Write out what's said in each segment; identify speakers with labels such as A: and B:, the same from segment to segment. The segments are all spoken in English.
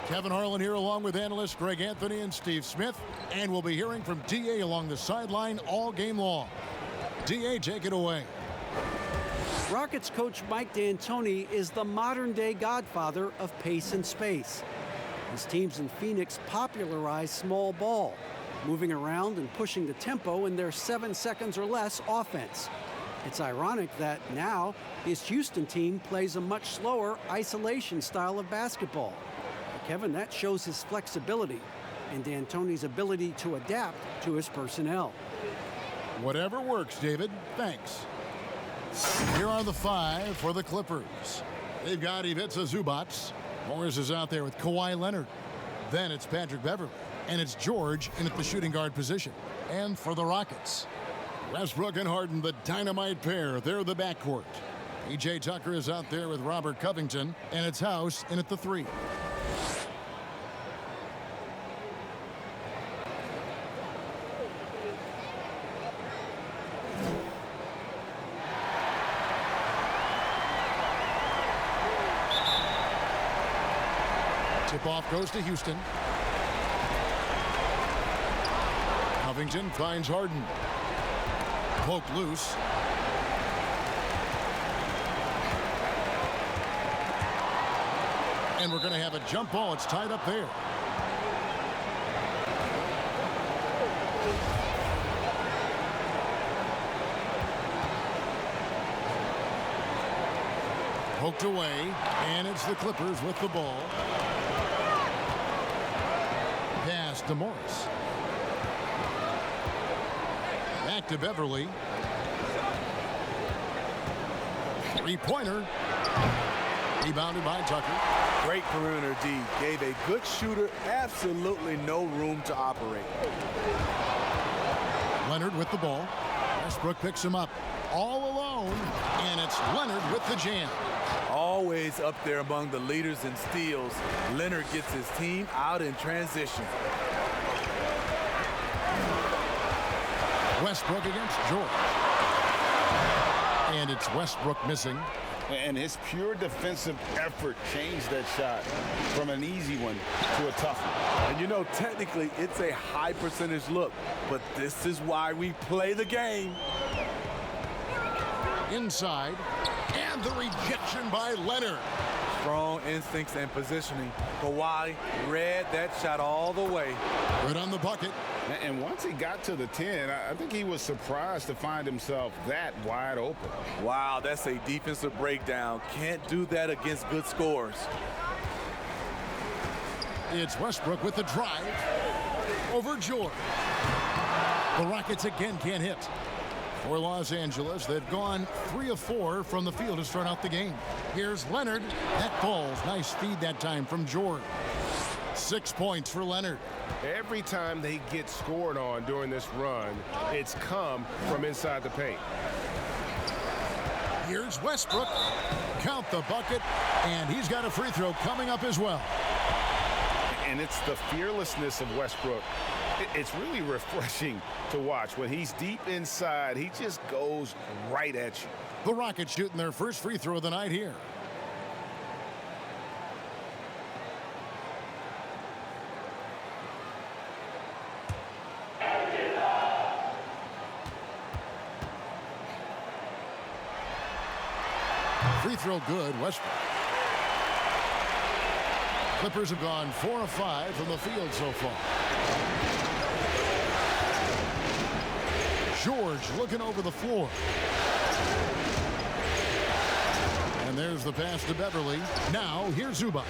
A: Kevin Harlan here along with analysts Greg Anthony and Steve Smith. And we'll be hearing from D.A. along the sideline all game long. D.A., take it away.
B: Rockets coach Mike D'Antoni is the modern-day godfather of pace and space. His teams in Phoenix popularized small ball, moving around and pushing the tempo in their 7 seconds or less offense. It's ironic that now his Houston team plays a much slower isolation style of basketball. But Kevin, that shows his flexibility and D'Antoni's ability to adapt to his personnel.
A: Whatever works, David. Thanks. Here are the 5 for the Clippers. They've got Ivica Zubac. Morris is out there with Kawhi Leonard. Then it's Patrick Beverley. And it's George in at the shooting guard position. And for the Rockets, Westbrook and Harden, the dynamite pair. They're the backcourt. P.J. Tucker is out there with Robert Covington. And it's House in at the 3. Tip-off goes to Houston. Covington finds Harden. Poked loose. And we're going to have a jump ball. It's tied up there. Poked away, and it's the Clippers with the ball. Pass to Morris. Back to Beverley. Three-pointer. Rebounded by Tucker.
C: Great perimeter D. Gave a good shooter absolutely no room to operate.
A: Leonard with the ball. Westbrook picks him up. All alone. And it's Leonard with the jam.
C: Always up there among the leaders in steals. Leonard gets his team out in transition.
A: Westbrook against George. And it's Westbrook missing.
D: And his pure defensive effort changed that shot from an easy one to a tough one.
C: And you know, technically, it's a high percentage look, but this is why we play the game.
A: Inside, and the rejection by Leonard.
C: Strong instincts and positioning. Kawhi read that shot all the way.
A: Good on the bucket.
D: And once he got to the 10, I think he was surprised to find himself that wide open.
C: Wow, that's a defensive breakdown. Can't do that against good scores.
A: It's Westbrook with the drive over George. The Rockets again can't hit. For Los Angeles, they've gone 3 of 4 from the field to start out the game. Here's Leonard. That falls. Nice feed that time from George. 6 points for Leonard.
E: Every time they get scored on during this run, it's come from inside the paint.
A: Here's Westbrook. Count the bucket, and he's got a free throw coming up as well.
E: And it's the fearlessness of Westbrook. It's really refreshing to watch. When he's deep inside, he just goes right at you.
A: The Rockets shooting their first free throw of the night here. Free throw good, Westbrook. Clippers have gone 4 of 5 from the field so far. George looking over the floor. And there's the pass to Beverley. Now here's Zubac,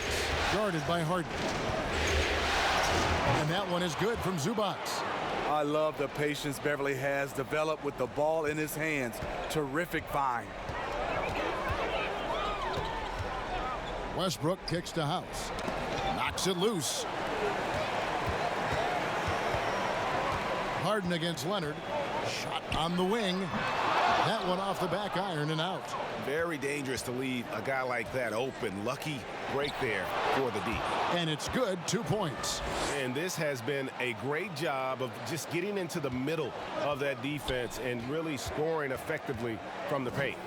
A: guarded by Harden. And that one is good from Zubac.
C: I love the patience Beverley has developed with the ball in his hands. Terrific find.
A: Westbrook kicks to House. Knocks it loose. Harden against Leonard. Shot on the wing. That one off the back iron and out.
D: Very dangerous to leave a guy like that open. Lucky break there for the D.
A: And it's good, 2 points.
E: And this has been a great job of just getting into the middle of that defense and really scoring effectively from the paint.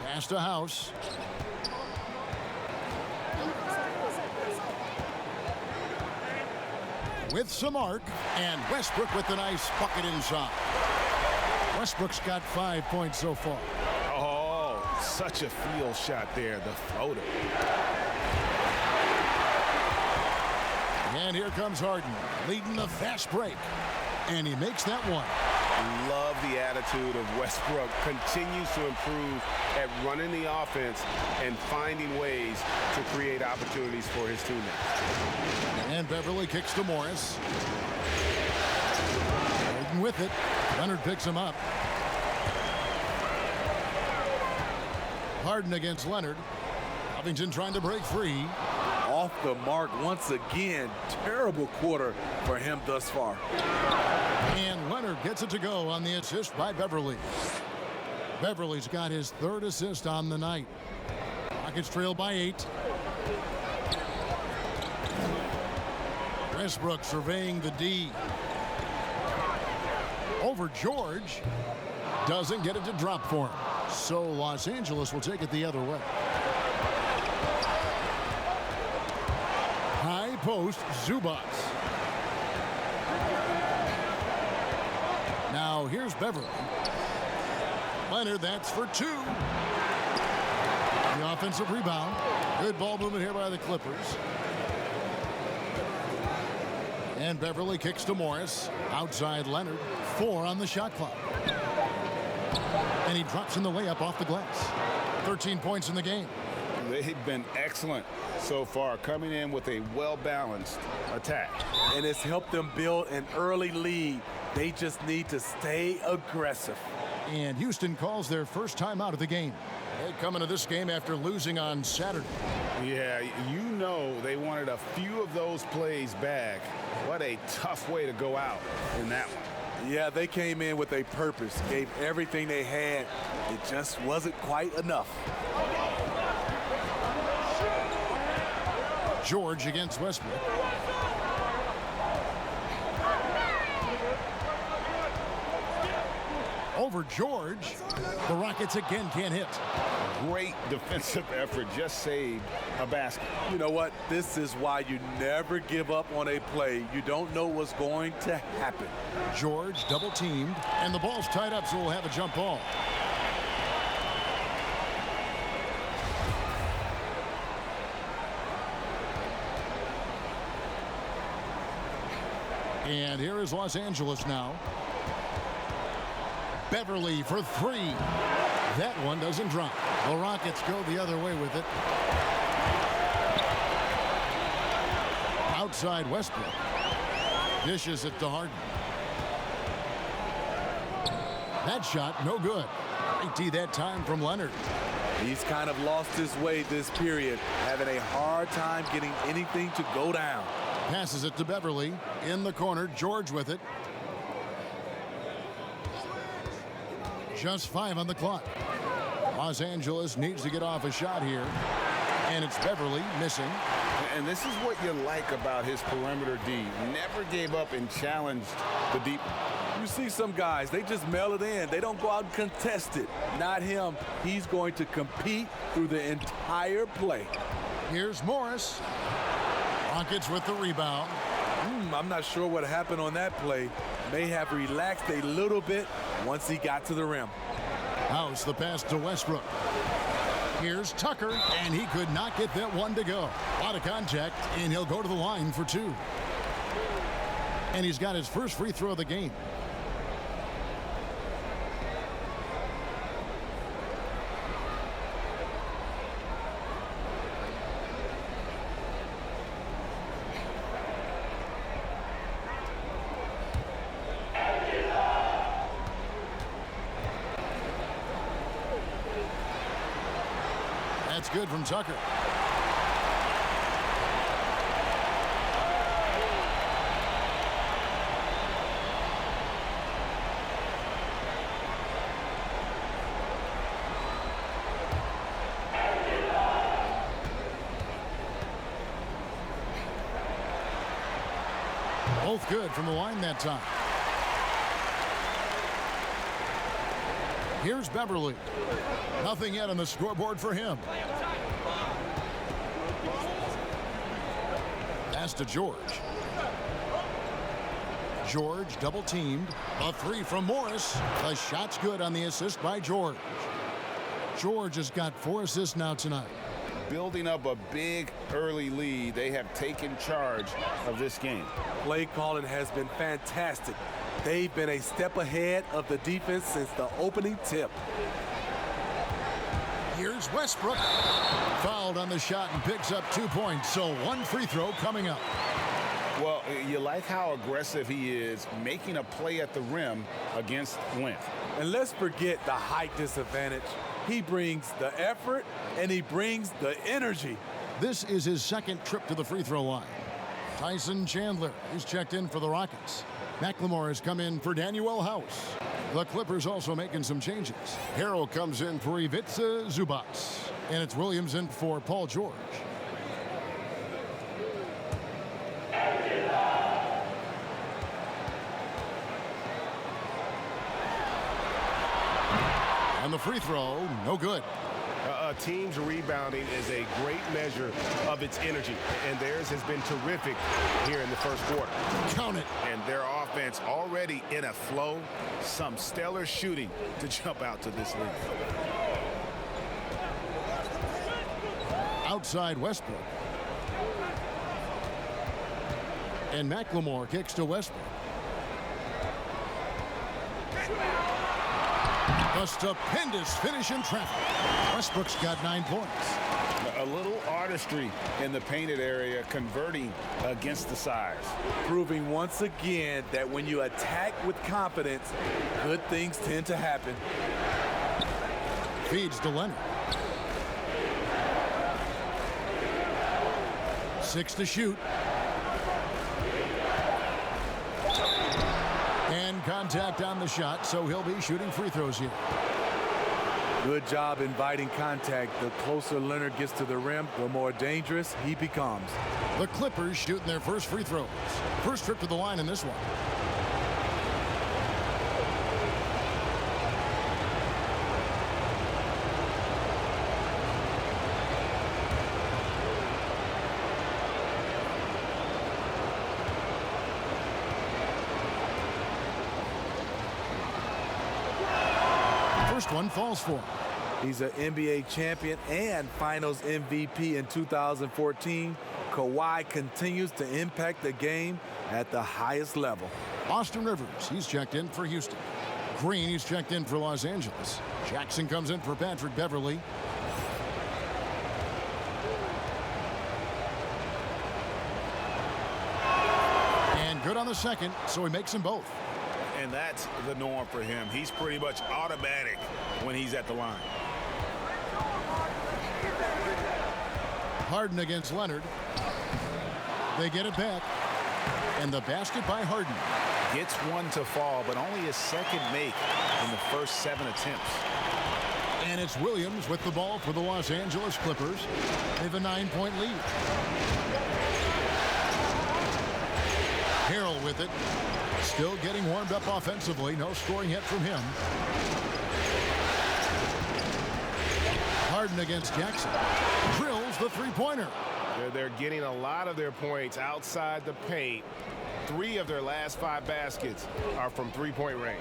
A: Pass to House. with some arc, and Westbrook with a nice bucket inside. Westbrook's got 5 points so far.
E: Oh, such a field shot there, the floater.
A: And here comes Harden, leading the fast break. And he makes that one.
E: Love the attitude of Westbrook. Continues to improve at running the offense and finding ways to create opportunities for his teammates.
A: And Beverly kicks to Morris. Harden with it. Leonard picks him up. Harden against Leonard. Covington trying to break free.
C: Off the mark once again. Terrible quarter for him thus far.
A: And Leonard gets it to go on the assist by Beverly. Beverly's got his 3rd assist on the night. Rockets trail by 8. Westbrook surveying the D. Over George. Doesn't get it to drop for him. So Los Angeles will take it the other way. High post, Zubats. Now here's Beverly. Leonard, that's for 2. The offensive rebound. Good ball movement here by the Clippers. And Beverly kicks to Morris. Outside Leonard. 4 on the shot clock. And he drops in the layup off the glass. 13 points in the game.
E: They've been excellent so far, coming in with a well-balanced attack.
C: And it's helped them build an early lead. They just need to stay aggressive.
A: And Houston calls their first time out of the game. They come into this game after losing on Saturday.
E: Yeah, you know they wanted a few of those plays back. What a tough way to go out in that one.
C: Yeah, they came in with a purpose, gave everything they had. It just wasn't quite enough.
A: George against Westbrook. Over George. The Rockets again can't hit.
E: Great defensive effort, just saved a basket.
C: You know what? This is why you never give up on a play. You don't know what's going to happen.
A: George double teamed, and the ball's tied up, so we'll have a jump ball. And here is Los Angeles now. Beverly for 3. That one doesn't drop. The Rockets go the other way with it. Outside Westbrook. Dishes it to Harden. That shot, no good. AT that time from Leonard.
C: He's kind of lost his way this period, having a hard time getting anything to go down.
A: Passes it to Beverly. In the corner, George with it. Just 5 on the clock. Los Angeles needs to get off a shot here. And it's Beverly missing.
E: And this is what you like about his perimeter D. Never gave up and challenged the deep.
C: You see some guys, they just mail it in. They don't go out and contest it. Not him. He's going to compete through the entire play.
A: Here's Morris. Rockets with the rebound.
C: I'm not sure what happened on that play. May have relaxed a little bit once he got to the rim.
A: House the pass to Westbrook. Here's Tucker, and he could not get that one to go. A lot of contact, and he'll go to the line for 2. And he's got his first free throw of the game. That's good from Tucker. Both good from the line that time. Here's Beverly. Nothing yet on the scoreboard for him. Pass to George. George double teamed. A three from Morris. The shot's good on the assist by George. George has got 4 assists now tonight.
E: Building up a big early lead, they have taken charge of this game.
C: Play calling has been fantastic. They've been a step ahead of the defense since the opening tip.
A: Here's Westbrook. Fouled on the shot and picks up 2 points, so 1 free throw coming up.
E: Well, you like how aggressive he is making a play at the rim against length.
C: And let's forget the height disadvantage. He brings the effort and he brings the energy.
A: This is his 2nd trip to the free throw line. Tyson Chandler is checked in for the Rockets. McLemore has come in for Daniel House. The Clippers also making some changes. Harrell comes in for Ivica Zubac. And it's Williams in for Paul George. And the free throw, no good.
F: A team's rebounding is a great measure of its energy, and theirs has been terrific here in the first quarter.
A: Count it.
E: And their offense already in a flow. Some stellar shooting to jump out to this lead.
A: Outside Westbrook. And McLemore kicks to Westbrook. A stupendous finish in traffic. Westbrook's got 9 points.
E: A little artistry in the painted area, converting against the size.
C: Proving once again that when you attack with confidence, good things tend to happen.
A: Feeds to Leonard. 6 to shoot. And contact on the shot, so he'll be shooting free throws here.
C: Good job inviting contact. The closer Leonard gets to the rim, the more dangerous he becomes.
A: The Clippers shooting their first free throws. First trip to the line in this one. First one falls for him.
C: He's an NBA champion and Finals MVP in 2014. Kawhi continues to impact the game at the highest level.
A: Austin Rivers, he's checked in for Houston. Green, he's checked in for Los Angeles. Jackson comes in for Patrick Beverly. And good on the second, so he makes them both.
E: And that's the norm for him. He's pretty much automatic when he's at the line.
A: Harden against Leonard. They get it back. And the basket by Harden.
E: Gets one to fall, but only his 2nd make in the first 7 attempts.
A: And it's Williams with the ball for the Los Angeles Clippers. They have a 9-point lead. Harrell with it. Still getting warmed up offensively. No scoring yet from him. Harden against Jackson. Drills the three-pointer.
F: They're getting a lot of their points outside the paint. 3 of their last 5 baskets are from three-point range.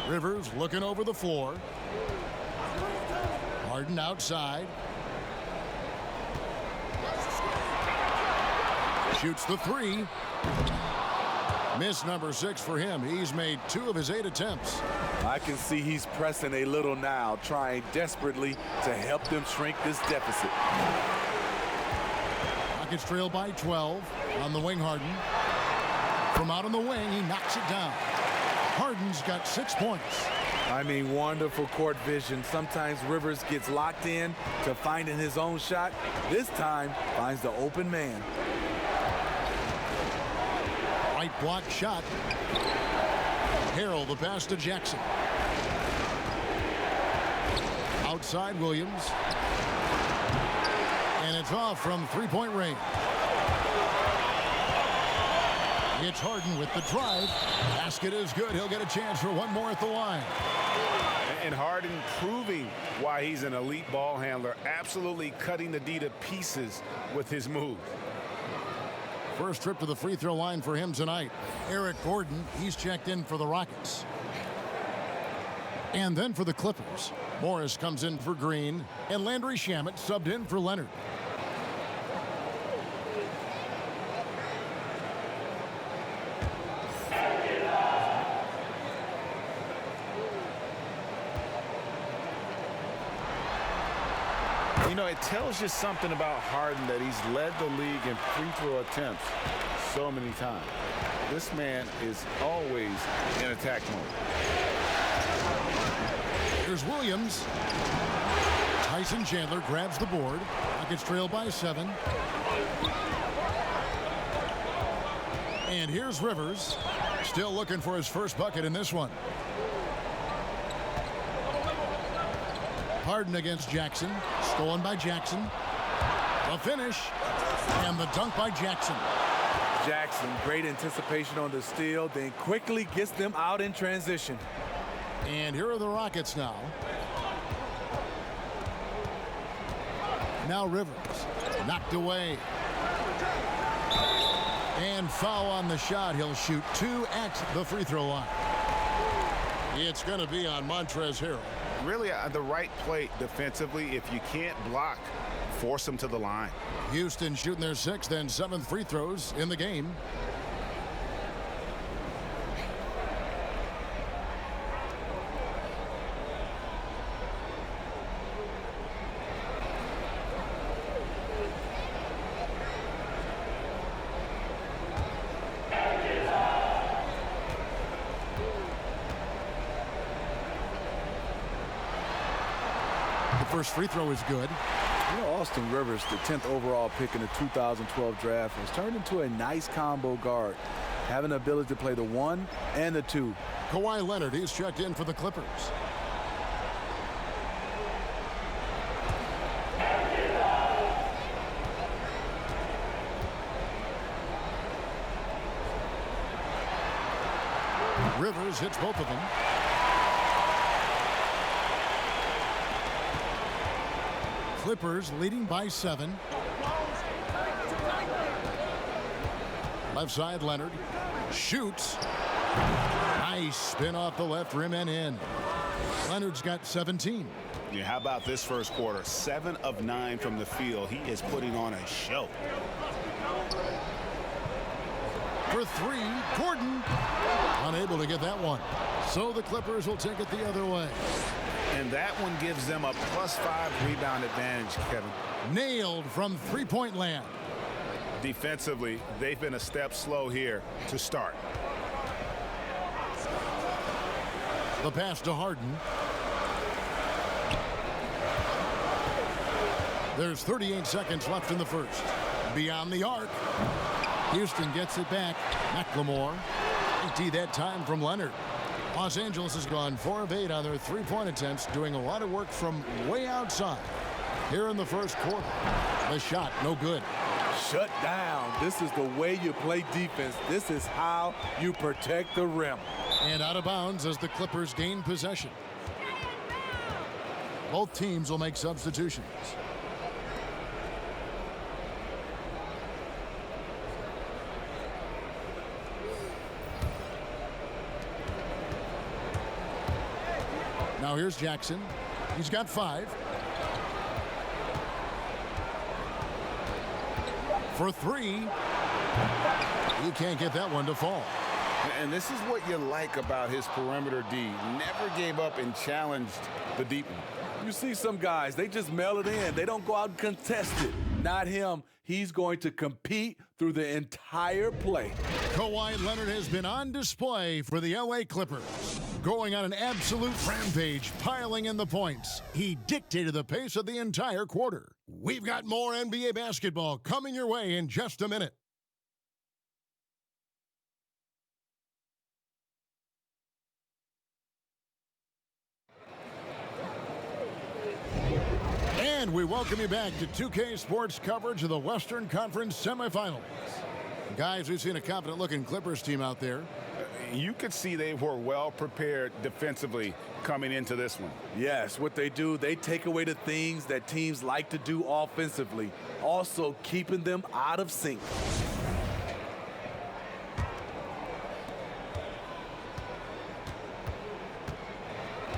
A: Rivers looking over the floor. Harden outside. Shoots the 3. Miss number 6 for him. He's made 2 of his 8 attempts.
C: I can see he's pressing a little now, trying desperately to help them shrink this deficit.
A: Rockets trail by 12 on the wing. Harden. From out on the wing, he knocks it down. Harden's got 6 points.
C: I mean, wonderful court vision. Sometimes Rivers gets locked in to finding his own shot. This time, finds the open man.
A: Right block shot. Harrell the pass to Jackson. Outside Williams. And it's off from three-point range. It's Harden with the drive. Basket is good. He'll get a chance for one more at the line.
E: And Harden proving why he's an elite ball handler, absolutely cutting the D to pieces with his move.
A: First trip to the free throw line for him tonight. Eric Gordon, he's checked in for the Rockets. And then for the Clippers, Morris comes in for Green, and Landry Shamet subbed in for Leonard.
D: You know, it tells you something about Harden that he's led the league in free throw attempts so many times. This man is always in attack mode.
A: Here's Williams. Tyson Chandler grabs the board. Rockets trail by 7. And here's Rivers. Still looking for his first bucket in this one. Harden against Jackson. Stolen by Jackson. The finish. And the dunk by Jackson.
C: Jackson, great anticipation on the steal, then quickly gets them out in transition.
A: And here are the Rockets now. Now Rivers. Knocked away. And foul on the shot. He'll shoot 2 at the free throw line. It's going to be on Montrezl Harrell.
E: Really the right play defensively. If you can't block, force them to the line.
A: Houston shooting their 6th and 7th free throws in the game. The first free throw is good.
C: You know, Austin Rivers, the 10th overall pick in the 2012 draft, has turned into a nice combo guard, having the ability to play the 1 and the 2.
A: Kawhi Leonard, he's checked in for the Clippers. Rivers hits both of them. Clippers leading by 7. Left side, Leonard shoots. Nice spin off the left rim and in. Leonard's got 17.
E: Yeah, how about this first quarter? 7 of 9 from the field. He is putting on a show.
A: For 3, Gordon. Unable to get that one. So the Clippers will take it the other way.
E: And that one gives them a +5 rebound advantage, Kevin.
A: Nailed from three-point land.
E: Defensively, they've been a step slow here to start.
A: The pass to Harden. There's 38 seconds left in the first. Beyond the arc. Houston gets it back. McLemore. Empty that time from Leonard. Los Angeles has gone 4 of 8 on their three-point attempts, doing a lot of work from way outside. Here in the first quarter, the shot no good.
C: Shut down. This is the way you play defense. This is how you protect the rim.
A: And out of bounds as the Clippers gain possession. Both teams will make substitutions. Now here's Jackson. He's got 5. For 3. He can't get that one to fall.
D: And this is what you like about his perimeter D. Never gave up and challenged the deep one.
C: You see some guys, they just mail it in. They don't go out and contest it. Not him. He's going to compete through the entire play.
A: Kawhi Leonard has been on display for the LA Clippers. Going on an absolute rampage, piling in the points. He dictated the pace of the entire quarter. We've got more NBA basketball coming your way in just a minute. And we welcome you back to 2K Sports coverage of the Western Conference semifinals. Guys, we've seen a confident-looking Clippers team out there.
E: You could see they were well prepared defensively coming into this one.
C: Yes, what they do, they take away the things that teams like to do offensively, also keeping them out of sync.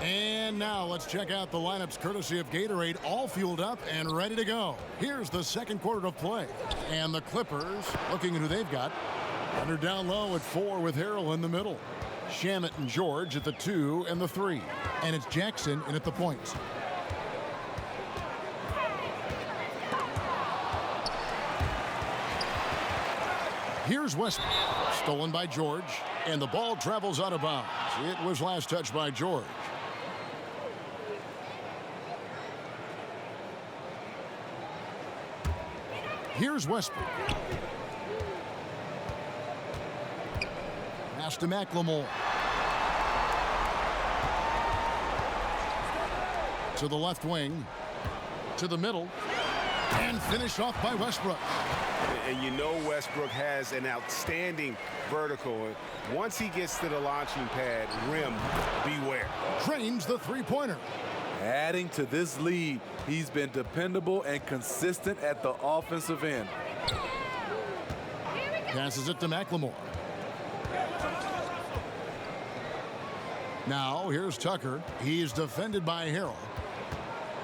A: And now let's check out the lineups courtesy of Gatorade, all fueled up and ready to go. Here's the second quarter of play. And the Clippers, looking at who they've got. Under down low at 4 with Harrell in the middle. Shamet and George at the 2 and the 3. And it's Jackson in at the points. Here's Westbrook, stolen by George, and the ball travels out of bounds. It was last touched by George. Here's Westbrook. Pass to McLemore. To the left wing. To the middle. And finished off by Westbrook.
F: And you know Westbrook has an outstanding vertical. Once he gets to the launching pad, rim, beware.
A: Drains the three-pointer.
C: Adding to this lead, he's been dependable and consistent at the offensive end.
A: Passes it to McLemore. Now here's Tucker. He's defended by Harrell.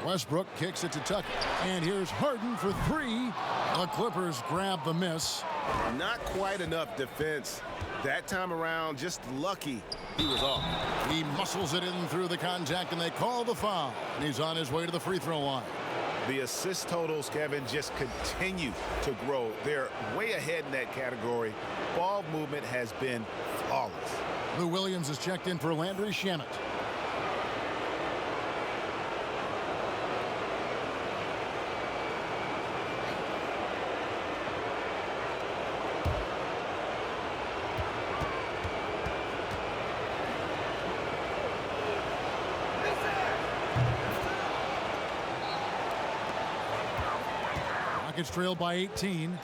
A: Westbrook kicks it to Tucker. And here's Harden for 3. The Clippers grab the miss.
F: Not quite enough defense that time around. Just lucky he was off.
A: He muscles it in through the contact, and they call the foul. And he's on his way to the free throw line.
F: The assist totals, Kevin, just continue to grow. They're way ahead in that category. Ball movement has been flawless.
A: Lou Williams is checked in for Landry Shamet. Rockets trail by 18.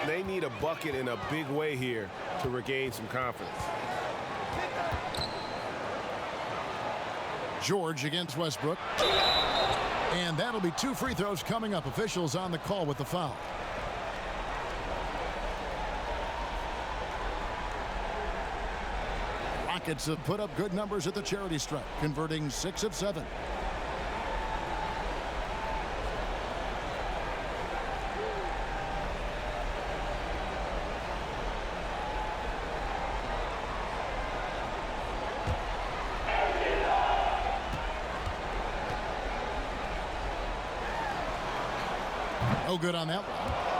F: They need a bucket in a big way here to regain some confidence.
A: George against Westbrook. And that'll be 2 free throws coming up. Officials on the call with the foul. Rockets have put up good numbers at the charity stripe, converting 6 of 7. No good on that one.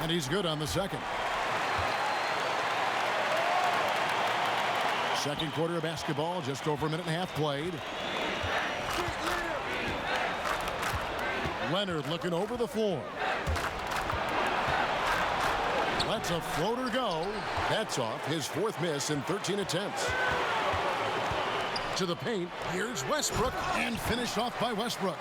A: And he's good on the second. Second quarter of basketball, just over a minute and a half played. Leonard looking over the floor. Lets a floater go. That's off. His 4th miss in 13 attempts. To the paint. Here's Westbrook, and finished off by Westbrook.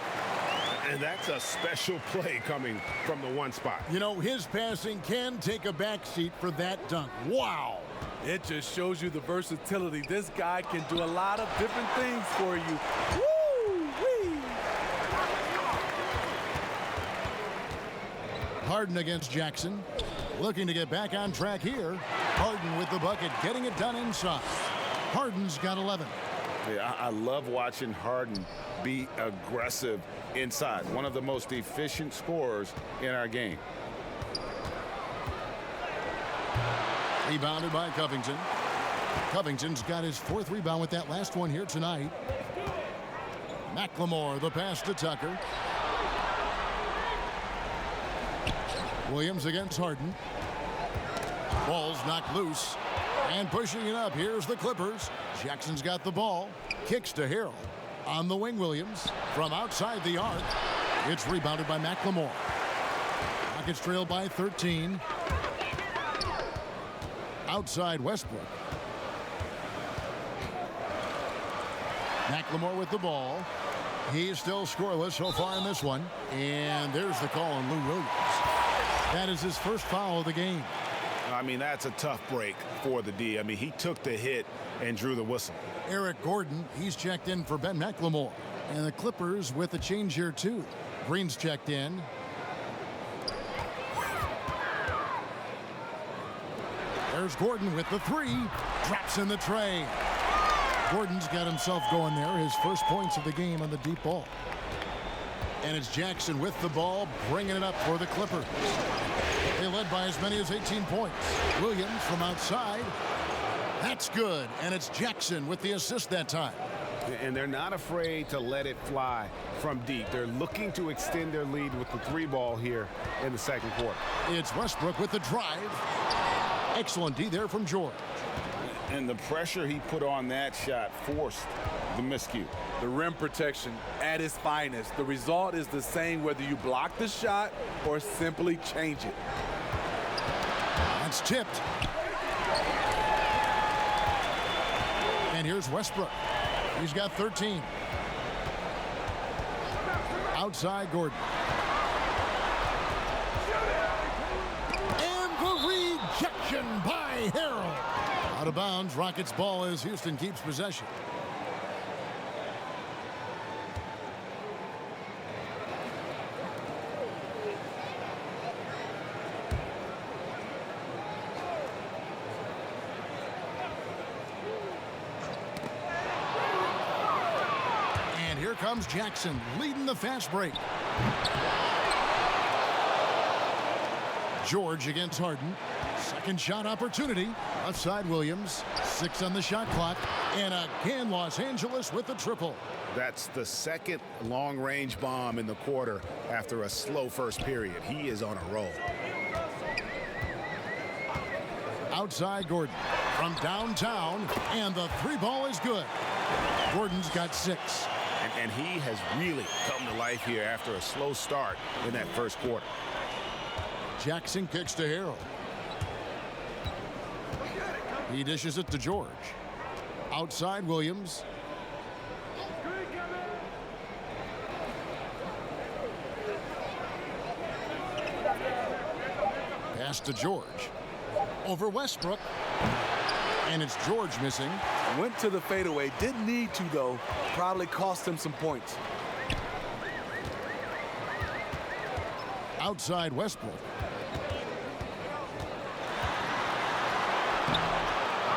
F: And that's a special play coming from the one spot.
A: You know, his passing can take a backseat for that dunk. Wow.
C: It just shows you the versatility. This guy can do a lot of different things for you. Woo-wee.
A: Harden against Jackson. Looking to get back on track here. Harden with the bucket, getting it done inside. Harden's got 11.
E: Yeah, I love watching Harden be aggressive inside. One of the most efficient scorers in our game.
A: Rebounded by Covington. Covington's got his 4th rebound with that last one here tonight. McLemore, the pass to Tucker. Williams against Harden. Ball's knocked loose. And pushing it up, here's the Clippers. Jackson's got the ball. Kicks to Harrell. On the wing, Williams. From outside the arc. It's rebounded by McLemore. Rockets trail by 13. Outside Westbrook. McLemore with the ball. He's still scoreless so far in this one. And there's the call on Lou Williams. That is his first foul of the game.
F: I mean, that's a tough break for the D. I mean, he took the hit and drew the whistle.
A: Eric Gordon, he's checked in for Ben McLemore. And the Clippers with a change here, too. Green's checked in. There's Gordon with the three. Drops in the tray. Gordon's got himself going there. His first points of the game on the deep ball. And it's Jackson with the ball, bringing it up for the Clippers. They led by as many as 18 points. Williams from outside. That's good. And it's Jackson with the assist that time.
E: And they're not afraid to let it fly from deep. They're looking to extend their lead with the three ball here in the second quarter.
A: It's Westbrook with the drive. Excellent D there from George.
E: And the pressure he put on that shot forced the miscue.
C: The rim protection at its finest. The result is the same whether you block the shot or simply change it.
A: That's tipped. And here's Westbrook. He's got 13. Outside Gordon. And the rejection by Harrell. Out of bounds, Rockets ball as Houston keeps possession. Here comes Jackson leading the fast break. George against Harden. Second shot opportunity. Left side Williams. 6 on the shot clock. And again Los Angeles with the triple.
F: That's the second long-range bomb in the quarter after a slow first period. He is on a roll.
A: Outside Gordon from downtown. And the three ball is good. Gordon's got 6.
F: And he has really come to life here after a slow start in that first quarter.
A: Jackson kicks to Harrell. He dishes it to George. Outside Williams. Pass to George. Over Westbrook. And it's George missing.
C: Went to the fadeaway. Didn't need to, though. Probably cost him some points.
A: Outside Westbrook.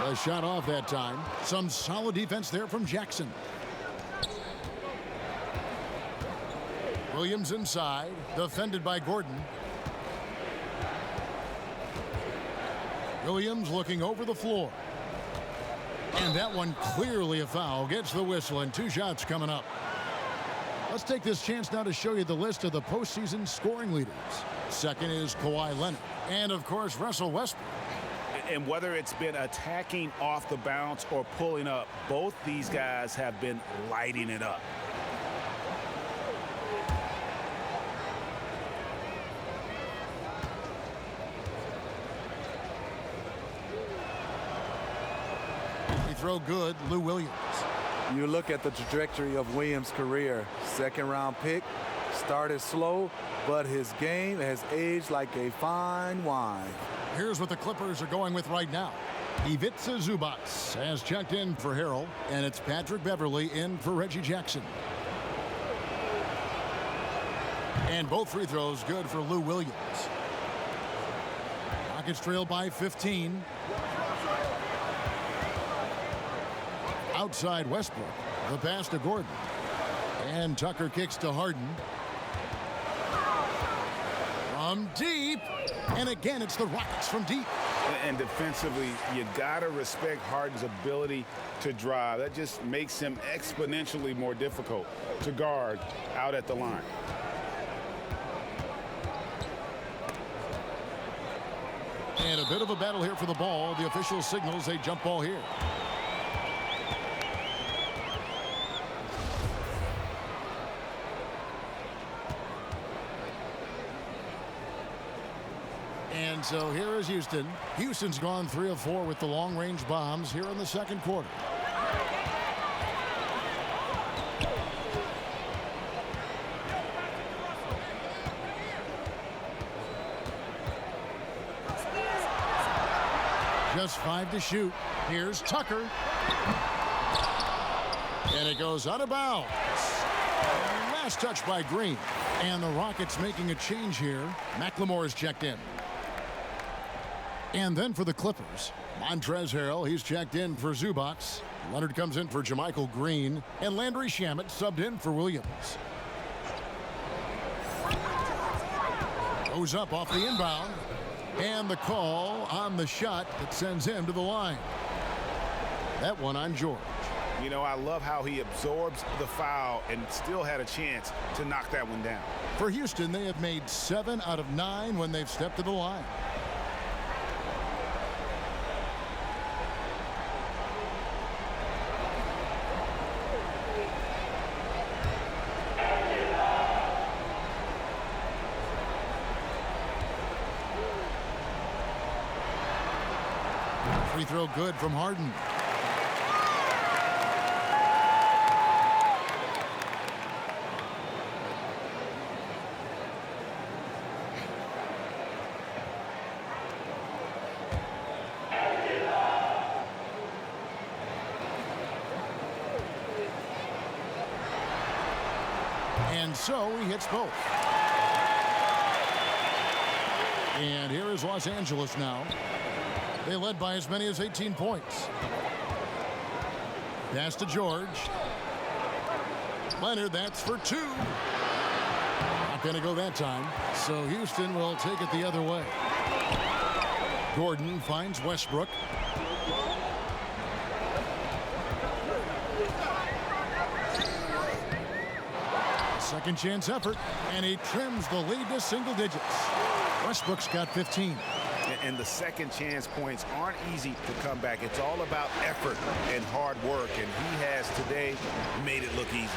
A: A shot off that time. Some solid defense there from Jackson. Williams inside. Defended by Gordon. Williams looking over the floor. And that one clearly a foul. Gets the whistle and 2 shots coming up. Let's take this chance now to show you the list of the postseason scoring leaders. Second is Kawhi Leonard. And, of course, Russell Westbrook.
F: And whether it's been attacking off the bounce or pulling up, both these guys have been lighting it up.
A: Throw good, Lou Williams.
C: You look at the trajectory of Williams' career. Second-round pick, started slow, but his game has aged like a fine wine.
A: Here's what the Clippers are going with right now. Ivica Zubac has checked in for Harrell, and it's Patrick Beverley in for Reggie Jackson. And both free throws good for Lou Williams. Rockets trail by 15. Outside Westbrook. The pass to Gordon. And Tucker kicks to Harden. From deep. And again, it's the Rockets from deep.
F: And defensively, you got to respect Harden's ability to drive. That just makes him exponentially more difficult to guard out at the line.
A: And a bit of a battle here for the ball. The official signals a jump ball here. And so here is Houston. Houston's gone 3 of 4 with the long-range bombs here in the second quarter. Just 5 to shoot. Here's Tucker. And it goes out of bounds. Last touch by Green. And the Rockets making a change here. McLemore is checked in. And then for the Clippers, Montrezl Harrell, he's checked in for Zubats. Leonard comes in for JaMychal Green. And Landry Shamet subbed in for Williams. Goes up off the inbound. And the call on the shot that sends him to the line. That one on George.
E: You know, I love how he absorbs the foul and still had a chance to knock that one down.
A: For Houston, they have made 7 out of 9 when they've stepped to the line. Free throw good from Harden. And so he hits both. And here is Los Angeles now. They led by as many as 18 points. Pass to George. Leonard, that's for 2. Not going to go that time. So Houston will take it the other way. Gordon finds Westbrook. Second chance effort, and he trims the lead to single digits. Westbrook's got 15.
E: And the second chance points aren't easy to come back. It's all about effort and hard work, and he has today made it look easy.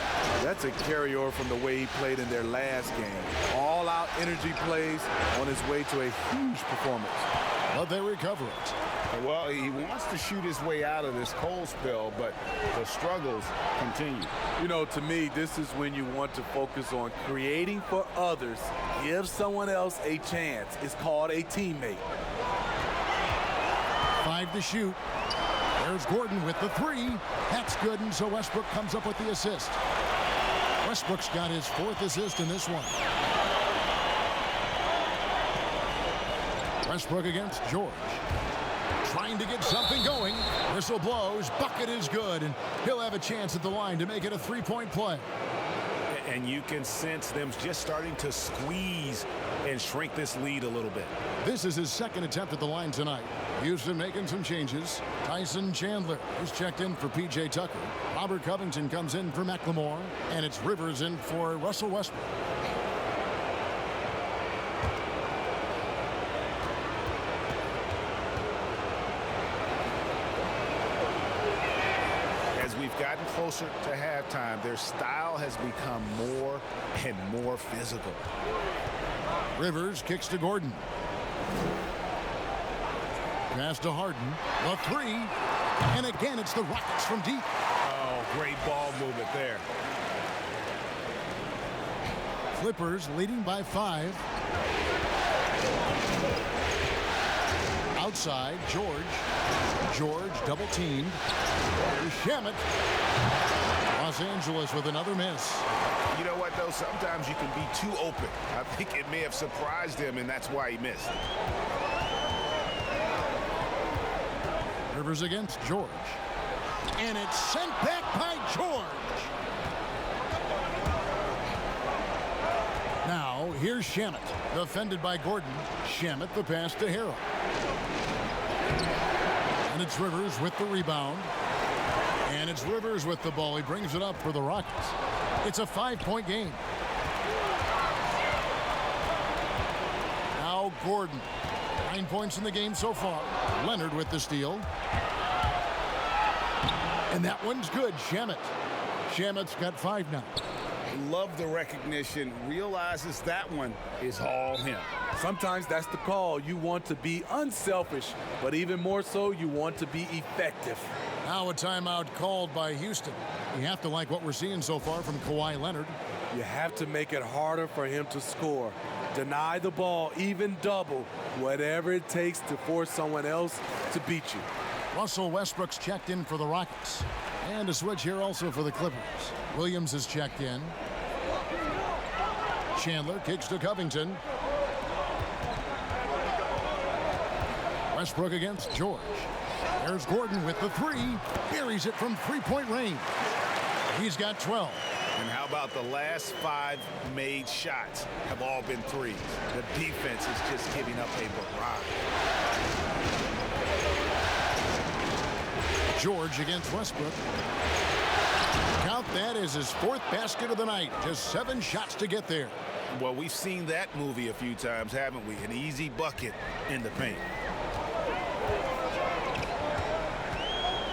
C: That's a carryover from the way he played in their last game. All-out energy plays on his way to a huge performance.
A: But they recover it.
E: Well, he wants to shoot his way out of this cold spell, but the struggles continue.
C: You know, to me, this is when you want to focus on creating for others. Give someone else a chance. It's called a teammate.
A: 5 to shoot. There's Gordon with the 3. That's good, and so Westbrook comes up with the assist. Westbrook's got his 4th assist in this one. Westbrook against George. Trying to get something going. Whistle blows. Bucket is good, and he'll have a chance at the line to make it a 3-point play.
E: And you can sense them just starting to squeeze and shrink this lead a little bit.
A: This is his 2nd attempt at the line tonight. Houston making some changes. Tyson Chandler is checked in for P.J. Tucker. Robert Covington comes in for McLemore. And it's Rivers in for Russell Westbrook.
E: We've gotten closer to halftime. Their style has become more and more physical.
A: Rivers kicks to Gordon. Pass to Harden. The 3. And again, it's the Rockets from deep.
E: Oh, great ball movement there.
A: Clippers leading by 5. Outside, George double teamed. Shamet. Los Angeles with another miss.
E: You know what, though? Sometimes you can be too open. I think it may have surprised him, and that's why he missed.
A: Rivers against George. And it's sent back by George. Now, here's Shamet. Defended by Gordon. Shamet the pass to Harrell. And it's Rivers with the rebound. And it's Rivers with the ball. He brings it up for the Rockets. It's a 5-point game. Now Gordon. 9 points in the game so far. Leonard with the steal. And that one's good. Shamet's got 5 now.
E: Love the recognition. Realizes that one is all him.
C: Sometimes that's the call. You want to be unselfish, but even more so, you want to be effective.
A: Now a timeout called by Houston. You have to like what we're seeing so far from Kawhi Leonard.
C: You have to make it harder for him to score. Deny the ball, even double, whatever it takes to force someone else to beat you.
A: Russell Westbrook's checked in for the Rockets. And a switch here also for the Clippers. Williams is checked in. Chandler kicks to Covington. Westbrook against George. There's Gordon with the three. Buries it from three-point range. He's got 12.
E: And how about the last 5 made shots have all been threes? The defense is just giving up a barrage.
A: George against Westbrook. Count that as his 4th basket of the night. Just 7 shots to get there.
E: Well, we've seen that movie a few times, haven't we? An easy bucket in the paint.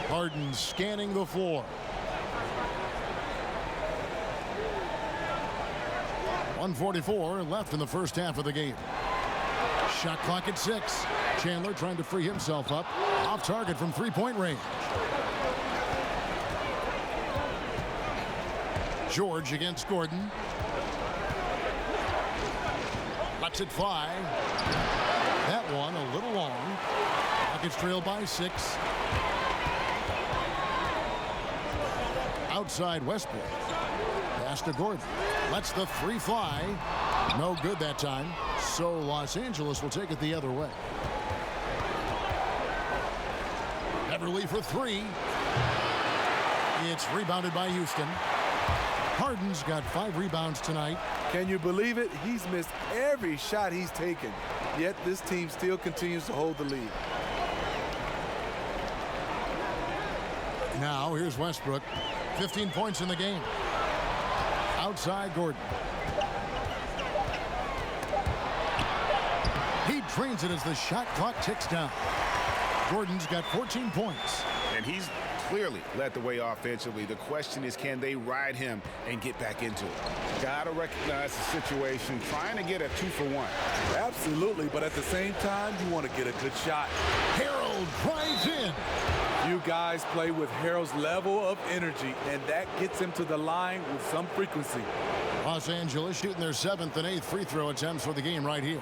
A: Harden scanning the floor. 1:44 left in the first half of the game. Shot clock at 6. Chandler trying to free himself up. Off target from three-point range. George against Gordon. Lets it fly. That one a little long. Rockets trail by 6. Outside Westbrook. Pass to Gordon. Lets the three fly. No good that time. So Los Angeles will take it the other way. Beverly for 3. It's rebounded by Houston. Harden's got 5 rebounds tonight.
C: Can you believe it? He's missed every shot he's taken. Yet this team still continues to hold the lead.
A: Now here's Westbrook. 15 points in the game. Outside Gordon. He drains it as the shot clock ticks down. Gordon's got 14 points.
E: And he's clearly led the way offensively. The question is, can they ride him and get back into it? Got to recognize the situation, trying to get a 2-for-1.
C: Absolutely, but at the same time, you want to get a good shot.
A: Harold drives in.
C: You guys play with Harold's level of energy, and that gets him to the line with some frequency.
A: Los Angeles shooting their 7th and 8th free throw attempts for the game right here.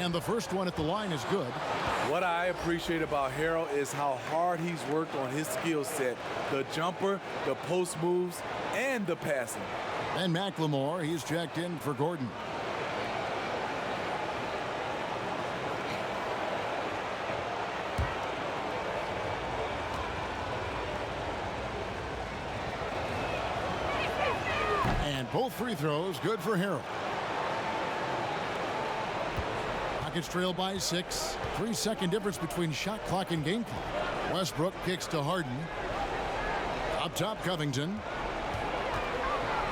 A: And the first one at the line is good.
C: What I appreciate about Harold is how hard he's worked on his skill set. The jumper, the post moves, and the passing.
A: And McLemore, he's checked in for Gordon. And both free throws good for Harold. Rockets trail by 6. 3-second difference between shot clock and game clock. Westbrook kicks to Harden. Up top, Covington.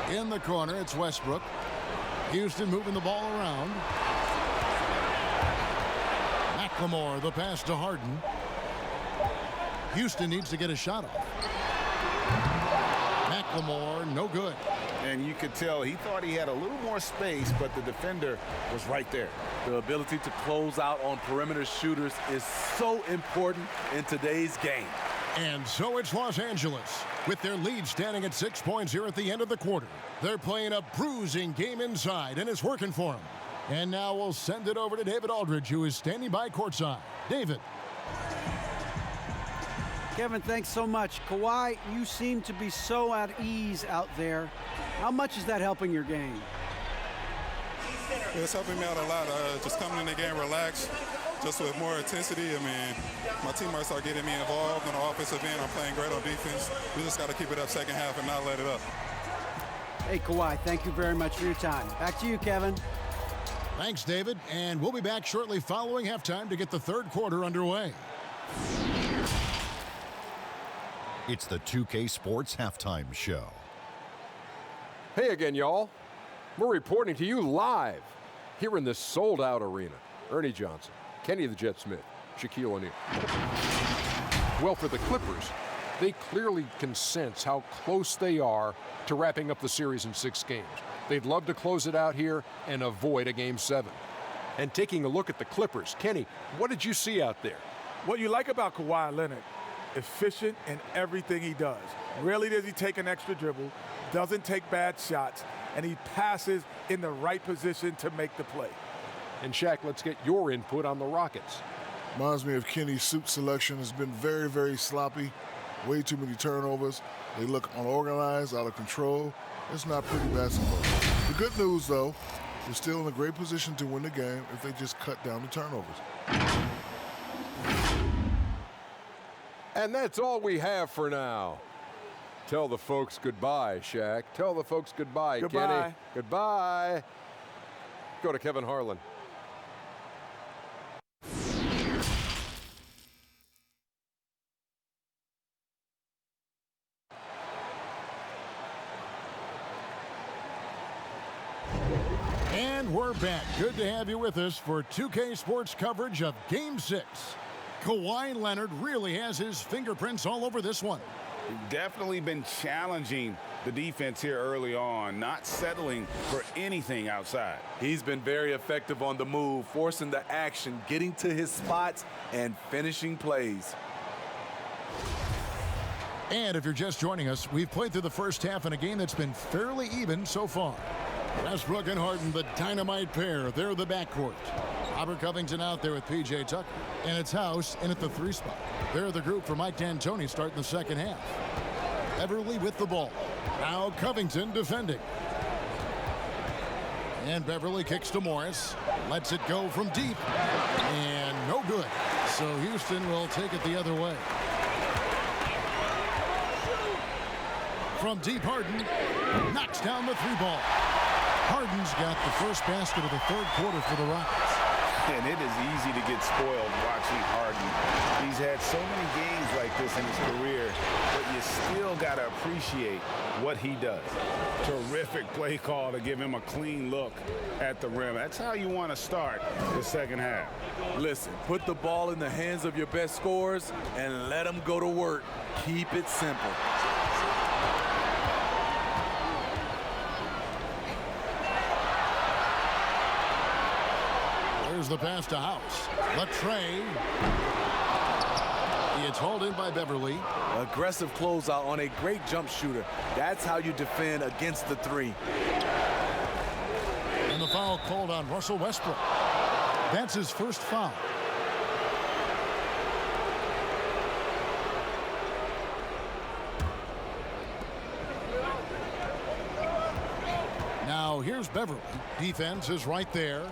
A: In the corner, it's Westbrook. Houston moving the ball around. McLemore, the pass to Harden. Houston needs to get a shot off. McLemore, no good.
E: And you could tell he thought he had a little more space, but the defender was right there.
C: The ability to close out on perimeter shooters is so important in today's game.
A: And so it's Los Angeles with their lead standing at 6 points here at the end of the quarter. They're playing a bruising game inside, and it's working for them. And now we'll send it over to David Aldridge, who is standing by courtside. David.
B: Kevin, thanks so much. Kawhi, you seem to be so at ease out there. How much is that helping your game?
G: It's helping me out a lot. Just coming in the game relaxed, just with more intensity. I mean, my teammates are getting me involved on the offensive end. I'm playing great on defense. We just got to keep it up second half and not let it up.
B: Hey, Kawhi, thank you very much for your time. Back to you, Kevin.
A: Thanks, David. And we'll be back shortly following halftime to get the third quarter underway.
H: It's the 2K Sports Halftime Show.
I: Hey again, y'all. We're reporting to you live here in this sold-out arena. Ernie Johnson, Kenny the Jet Smith, Shaquille O'Neal. Well, for the Clippers, they clearly can sense how close they are to wrapping up the series in 6 games. They'd love to close it out here and avoid a Game 7. And taking a look at the Clippers, Kenny, what did you see out there?
C: What you like about Kawhi Leonard, efficient in everything he does. Rarely does he take an extra dribble, doesn't take bad shots, and he passes in the right position to make the play.
I: And Shaq, let's get your input on the Rockets.
J: Reminds me of Kenny's suit selection. Has been very, very sloppy. Way too many turnovers. They look unorganized, out of control. It's not pretty basketball. The good news, though, they're still in a great position to win the game if they just cut down the turnovers.
I: And that's all we have for now. Tell the folks goodbye, Shaq. Tell the folks goodbye,
C: Goodbye.
I: Kenny. Goodbye. Go to Kevin Harlan.
A: And we're back. Good to have you with us for 2K Sports coverage of Game 6. Kawhi Leonard really has his fingerprints all over this one.
E: Definitely been challenging the defense here early on, not settling for anything outside.
C: He's been very effective on the move, forcing the action, getting to his spots, and finishing plays.
A: And if you're just joining us, we've played through the first half in a game that's been fairly even so far. Westbrook and Harden, the dynamite pair. They're the backcourt. Robert Covington out there with P.J. Tucker. And it's House in at the 3 spot. They're the group for Mike D'Antoni starting the second half. Beverly with the ball. Now Covington defending. And Beverly kicks to Morris. Lets it go from deep. And no good. So Houston will take it the other way. From deep, Harden knocks down the 3 ball. Harden's got the first basket of the 3rd quarter for the Rockets.
E: And it is easy to get spoiled watching Harden. He's had so many games like this in his career, but you still got to appreciate what he does. Terrific play call to give him a clean look at the rim. That's how you want to start the second half.
C: Listen, put the ball in the hands of your best scorers and let them go to work. Keep it simple.
A: There's the pass to House. Latrey. It's hauled in by Beverly.
C: Aggressive closeout on a great jump shooter. That's how you defend against the 3.
A: And the foul called on Russell Westbrook. That's his first foul. Now here's Beverly. Defense is right there.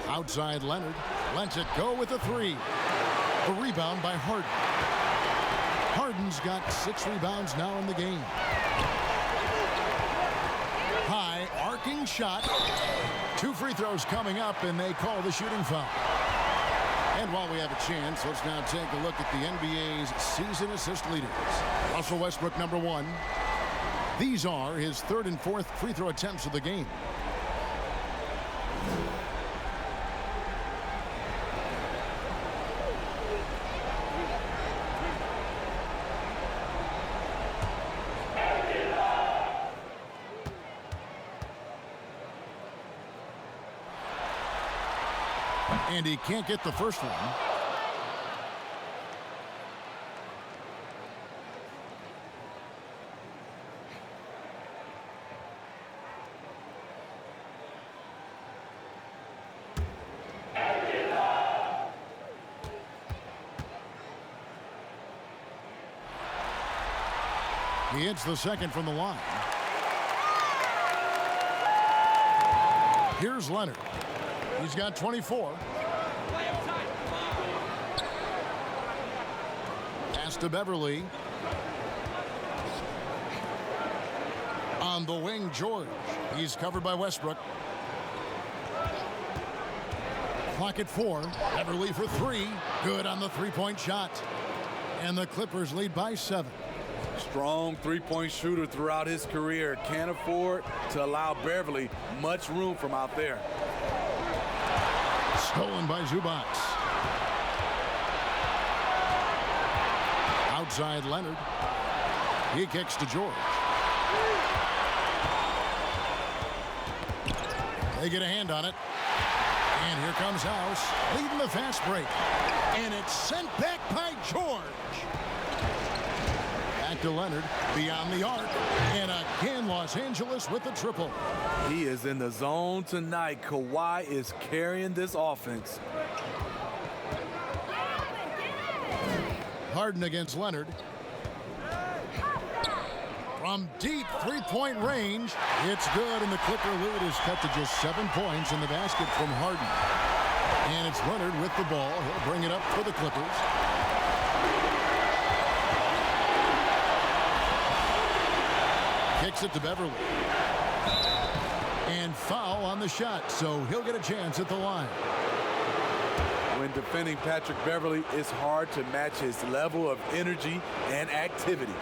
A: Outside Leonard. Lets it go with a 3. The rebound by Harden. Harden's got 6 rebounds now in the game. High arcing shot. 2 free throws coming up, and they call the shooting foul. And while we have a chance, let's now take a look at the NBA's season assist leaders. Russell Westbrook, number 1. These are his 3rd and 4th free throw attempts of the game. And he can't get the first one. He hits the second from the line. Here's Leonard. He's got 24. Pass to Beverly. On the wing, George. He's covered by Westbrook. Clock at 4. Beverly for 3. Good on the 3-point shot. And the Clippers lead by 7.
C: Strong 3-point shooter throughout his career. Can't afford to allow Beverly much room from out there.
A: Stolen by Zubac. outside Leonard. He kicks to George. They get a hand on it. And here comes House, leading the fast break. And it's sent back by George. Back to Leonard, beyond the arc. And again, Los Angeles with the triple.
K: He is in the zone tonight. Kawhi is carrying this offense.
A: Harden against Leonard. From deep three-point range, it's good, and the Clipper lead is cut to just 7 points in the basket from Harden. And it's Leonard with the ball. He'll bring it up for the Clippers. Kicks it to Beverly. And foul on the shot, so he'll get a chance at the line.
K: When defending Patrick Beverly, it's hard to match his level of energy and activity.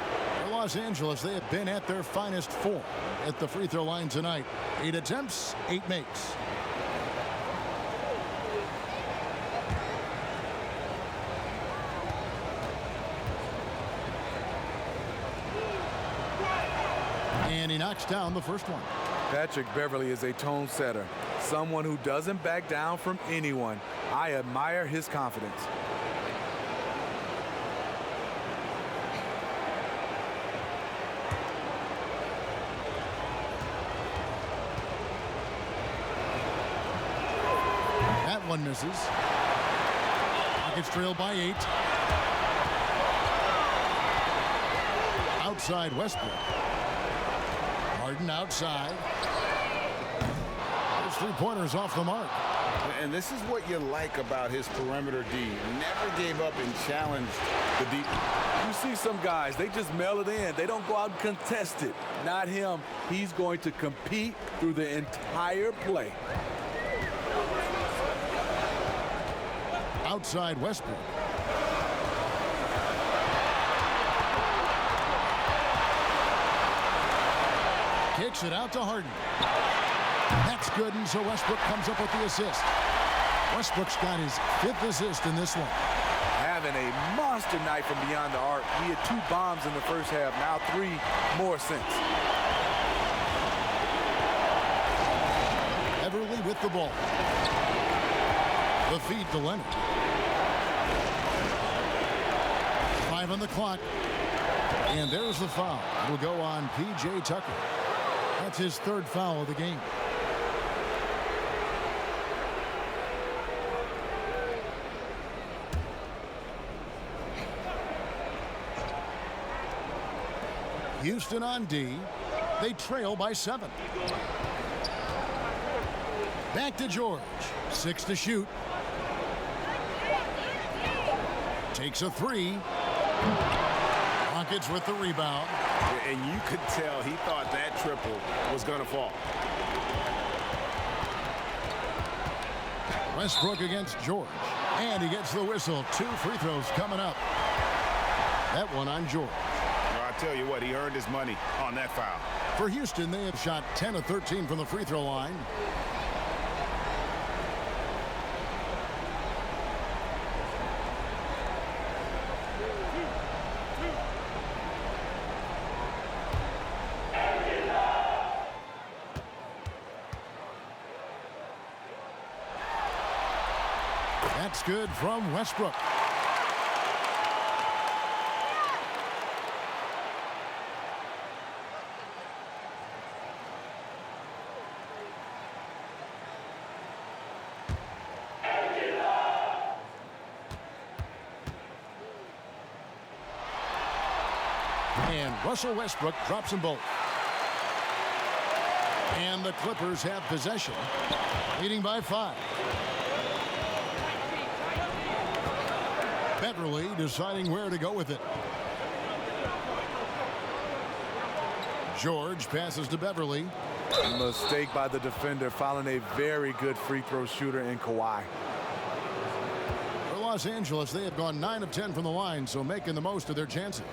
A: For Los Angeles, they have been at their finest form at the free throw line tonight. 8 attempts, 8 makes. And he knocks down the first one.
K: Patrick Beverly is a tone setter, someone who doesn't back down from anyone. I admire his confidence.
A: That one misses. Rockets trail by 8. Outside Westbrook. Harden outside. Those three-pointers off the mark.
E: And this is what you like about his perimeter D. Never gave up and challenged the deep.
K: You see some guys, they just mail it in. They don't go out and contest it. Not him. He's going to compete through the entire play.
A: Outside Westbrook. Kicks it out to Harden. That's good, and so Westbrook comes up with the assist. Westbrook's got his 5th assist in this one.
K: Having a monster night from beyond the arc. He had 2 bombs in the first half, now 3 more since.
A: Beverly with the ball. The feed to Leonard. 5 on the clock. And there's the foul. It'll go on P.J. Tucker. That's his 3rd foul of the game. Houston on D. They trail by 7. Back to George. 6 to shoot. Takes a 3. Rockets with the rebound.
E: And you could tell he thought that triple was going to fall.
A: Westbrook against George. And he gets the whistle. 2 free throws coming up. That one on George.
E: Well, I tell you what, he earned his money on that foul.
A: For Houston, they have shot 10 of 13 from the free throw line. That's good from Westbrook. And Russell Westbrook drops them both. And the Clippers have possession, leading by 5. Beverly deciding where to go with it. George passes to Beverly.
K: Mistake by the defender, following a very good free throw shooter in Kawhi.
A: For Los Angeles, they have gone 9 of 10 from the line, so making the most of their chances.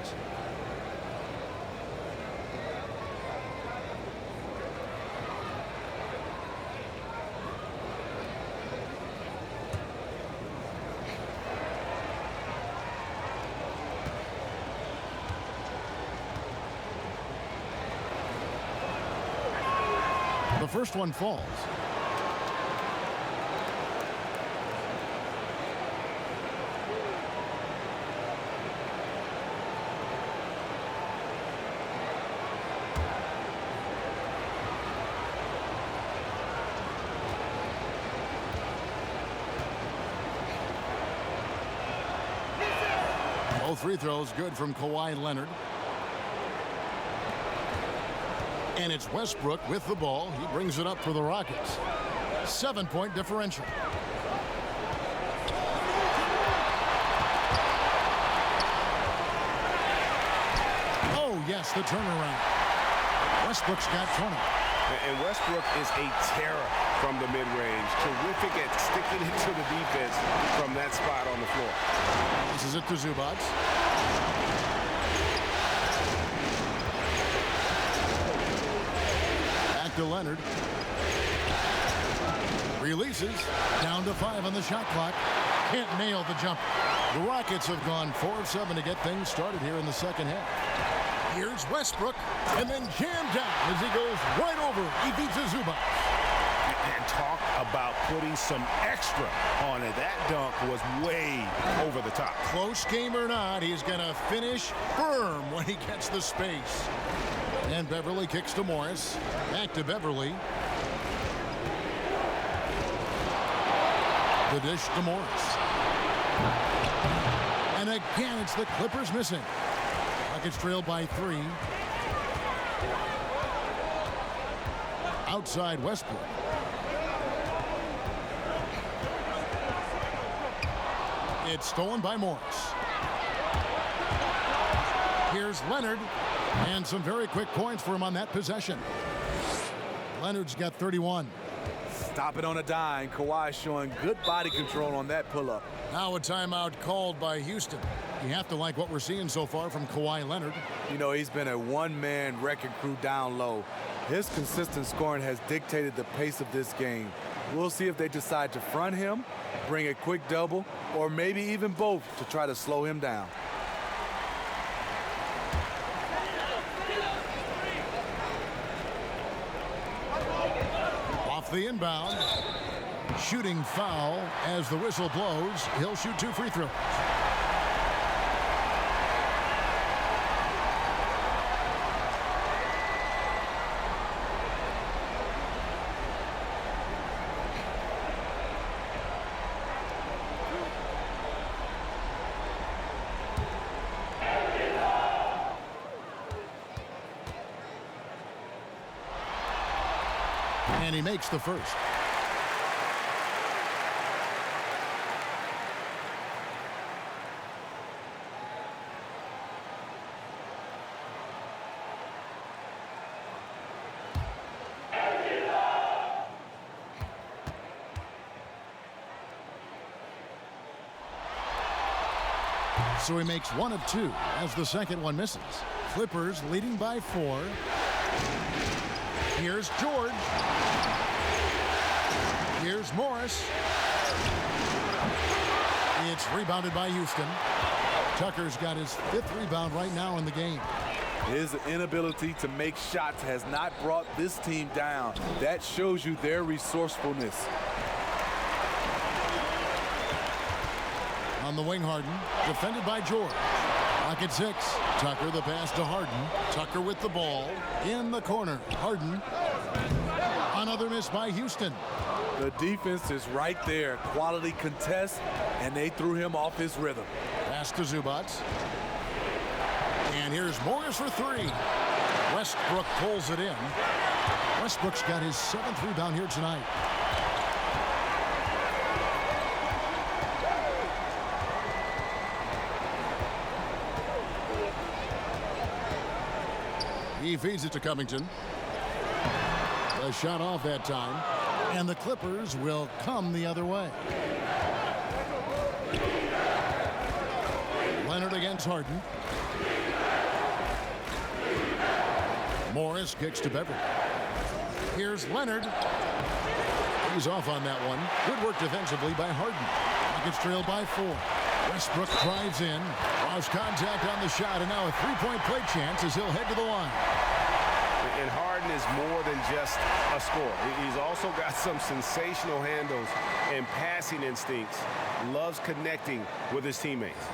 A: first one falls. Both free throws good from Kawhi Leonard. And it's Westbrook with the ball. He brings it up for the Rockets. 7-point differential. Oh, yes, the turnaround. Westbrook's got 20.
F: And Westbrook is a terror from the mid-range. Terrific at sticking it to the defense from that spot on the floor.
A: This is it to Zubac. Back to Leonard. Releases. Down to 5 on the shot clock. Can't nail the jumper. The Rockets have gone 4 of 7 to get things started here in the second half. Here's Westbrook, and then jammed down as he goes right over Ivica Zubac.
F: And talk about putting some extra on it. That dunk was way over the top.
A: Close game or not, he's going to finish firm when he gets the space. And Beverly kicks to Morris. Back to Beverly. The dish to Morris. And again, it's the Clippers missing. Rockets trailed by 3. Outside Westbrook. It's stolen by Morris. Here's Leonard. And some very quick points for him on that possession. Leonard's got 31.
K: Stop it on a dime. Kawhi showing good body control on that pull-up.
A: Now a timeout called by Houston. You have to like what we're seeing so far from Kawhi Leonard.
K: You know, he's been a one-man wrecking crew down low. His consistent scoring has dictated the pace of this game. We'll see if they decide to front him, bring a quick double, or maybe even both to try to slow him down.
A: Off the inbound. Shooting foul as the whistle blows. He'll shoot 2 free throws. And he makes the first. So he makes 1 of 2 as the second one misses. Clippers leading by 4. Here's George. Here's Morris. It's rebounded by Houston. Tucker's got his 5th rebound right now in the game.
K: His inability to make shots has not brought this team down. That shows you their resourcefulness.
A: On the wing, Harden, defended by George. Pocket 6. Tucker the pass to Harden. Tucker with the ball in the corner. Harden. Another miss by Houston.
K: The defense is right there. Quality contest, and they threw him off his rhythm.
A: Pass to Zubac. And here's Morris for 3. Westbrook pulls it in. Westbrook's got his 7th rebound here tonight. He feeds it to Covington. A shot off that time. And the Clippers will come the other way. Leonard against Harden. Morris kicks to Beverly. Here's Leonard. He's off on that one. Good work defensively by Harden. Rockets trailed by 4. Westbrook drives in. Lost contact on the shot, and now a 3-point play chance as he'll head to the line.
E: And Harden is more than just a scorer. He's also got some sensational handles and passing instincts. Loves connecting with his teammates.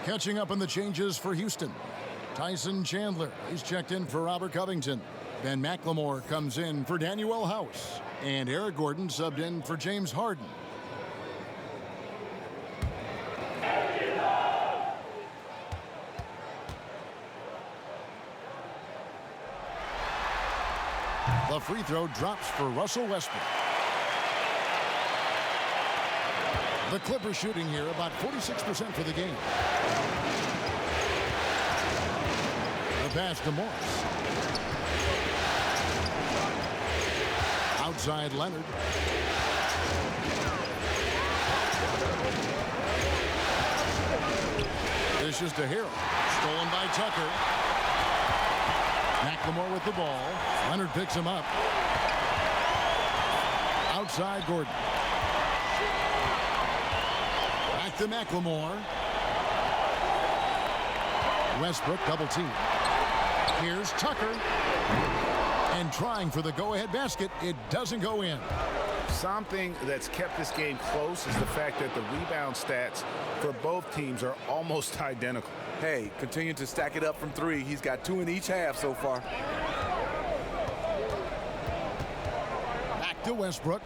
A: Catching up on the changes for Houston. Tyson Chandler, he's checked in for Robert Covington. Ben McLemore comes in for Daniel House. And Eric Gordon subbed in for James Harden. The free throw drops for Russell Westbrook. The Clippers shooting here about 46% for the game. The pass to Morris. Outside Leonard. This is to Harrell. Stolen by Tucker. McLemore with the ball. Leonard picks him up. Outside Gordon. Back to McLemore. Westbrook double team. Here's Tucker. And trying for the go-ahead basket. It doesn't go in.
E: Something that's kept this game close is the fact that the rebound stats for both teams are almost identical.
K: Hey, continue to stack it up from three. He's got 2 in each half so far.
A: Back to Westbrook.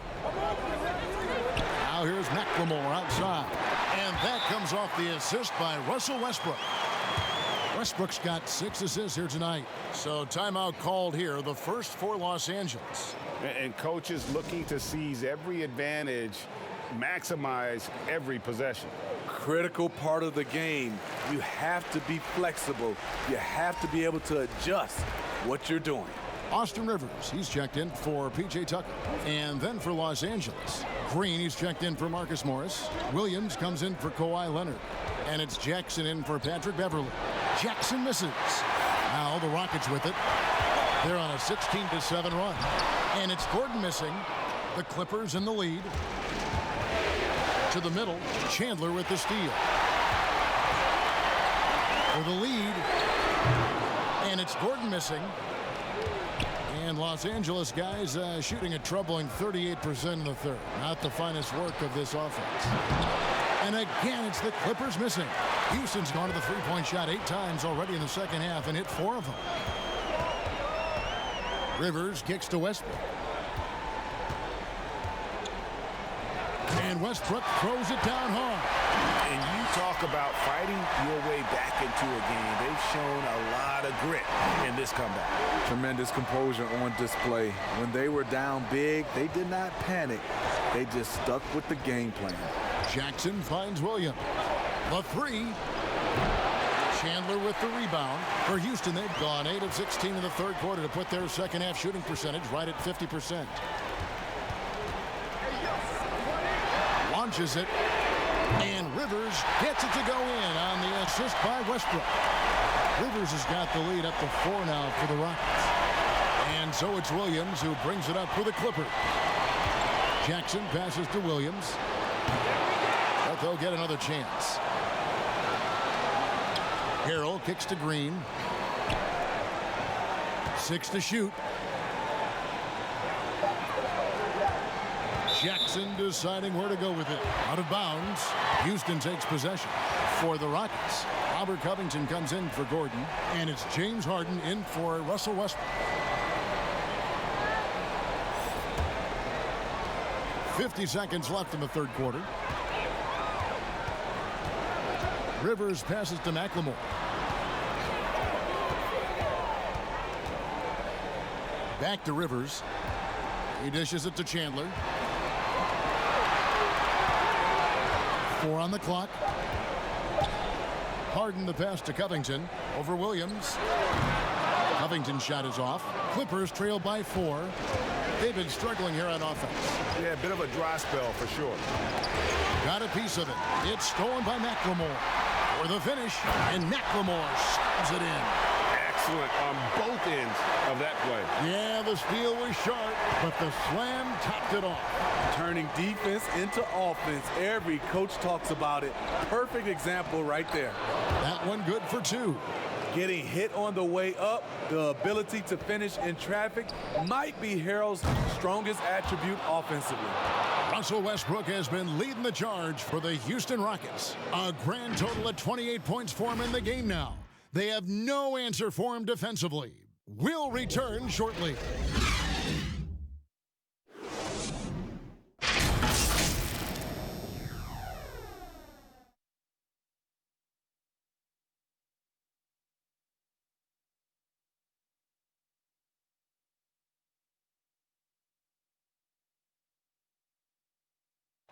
A: Now here's McLemore outside. And that comes off the assist by Russell Westbrook. Westbrook's got 6 assists here tonight. So timeout called here, the first for Los Angeles.
E: And coaches looking to seize every advantage, maximize every possession.
K: Critical part of the game. You have to be flexible. You have to be able to adjust what you're doing.
A: Austin Rivers, he's checked in for P.J. Tucker. And then for Los Angeles, Green, he's checked in for Marcus Morris. Williams comes in for Kawhi Leonard. And it's Jackson in for Patrick Beverly. Jackson misses. Now the Rockets with it. They're on a 16-7 run. And it's Gordon missing. The Clippers in the lead. To the middle, Chandler with the steal. For the lead. And it's Gordon missing. And Los Angeles guys shooting a troubling 38% in the third. Not the finest work of this offense. And again, it's the Clippers missing. Houston's gone to the three-point shot 8 times already in the second half and hit 4 of them. Rivers kicks to Westbrook. And Westbrook throws it down hard.
E: And you talk about fighting your way back into a game. They've shown a lot of grit in this comeback.
K: Tremendous composure on display. When they were down big, they did not panic. They just stuck with the game plan.
A: Jackson finds Williams. The three. Chandler with the rebound. For Houston, they've gone 8 of 16 in the third quarter to put their second half shooting percentage right at 50%. Launches it. And Rivers gets it to go in on the assist by Westbrook. Rivers has got the lead up to 4 now for the Rockets. And so it's Williams who brings it up for the Clippers. Jackson passes to Williams. But they'll get another chance. Harrell kicks to Green. 6 to shoot. Jackson deciding where to go with it. Out of bounds. Houston takes possession. For the Rockets, Robert Covington comes in for Gordon. And it's James Harden in for Russell Westbrook. 50 seconds left in the third quarter. Rivers passes to McLemore. Back to Rivers. He dishes it to Chandler. 4 on the clock. Harden the pass to Covington. Over Williams. Covington's shot is off. Clippers trail by 4. They've been struggling here on offense.
E: Yeah, a bit of a dry spell for sure.
A: Got a piece of it. It's stolen by McLemore. For the finish, and McLemore slams it in.
E: Excellent on both ends of that play.
A: Yeah, the steal was sharp, but the slam topped it off.
K: Turning defense into offense. Every coach talks about it. Perfect example right there.
A: That one good for 2.
K: Getting hit on the way up, the ability to finish in traffic might be Harrell's strongest attribute offensively.
A: Russell Westbrook has been leading the charge for the Houston Rockets. A grand total of 28 points for him in the game now. They have no answer for him defensively. We'll return shortly.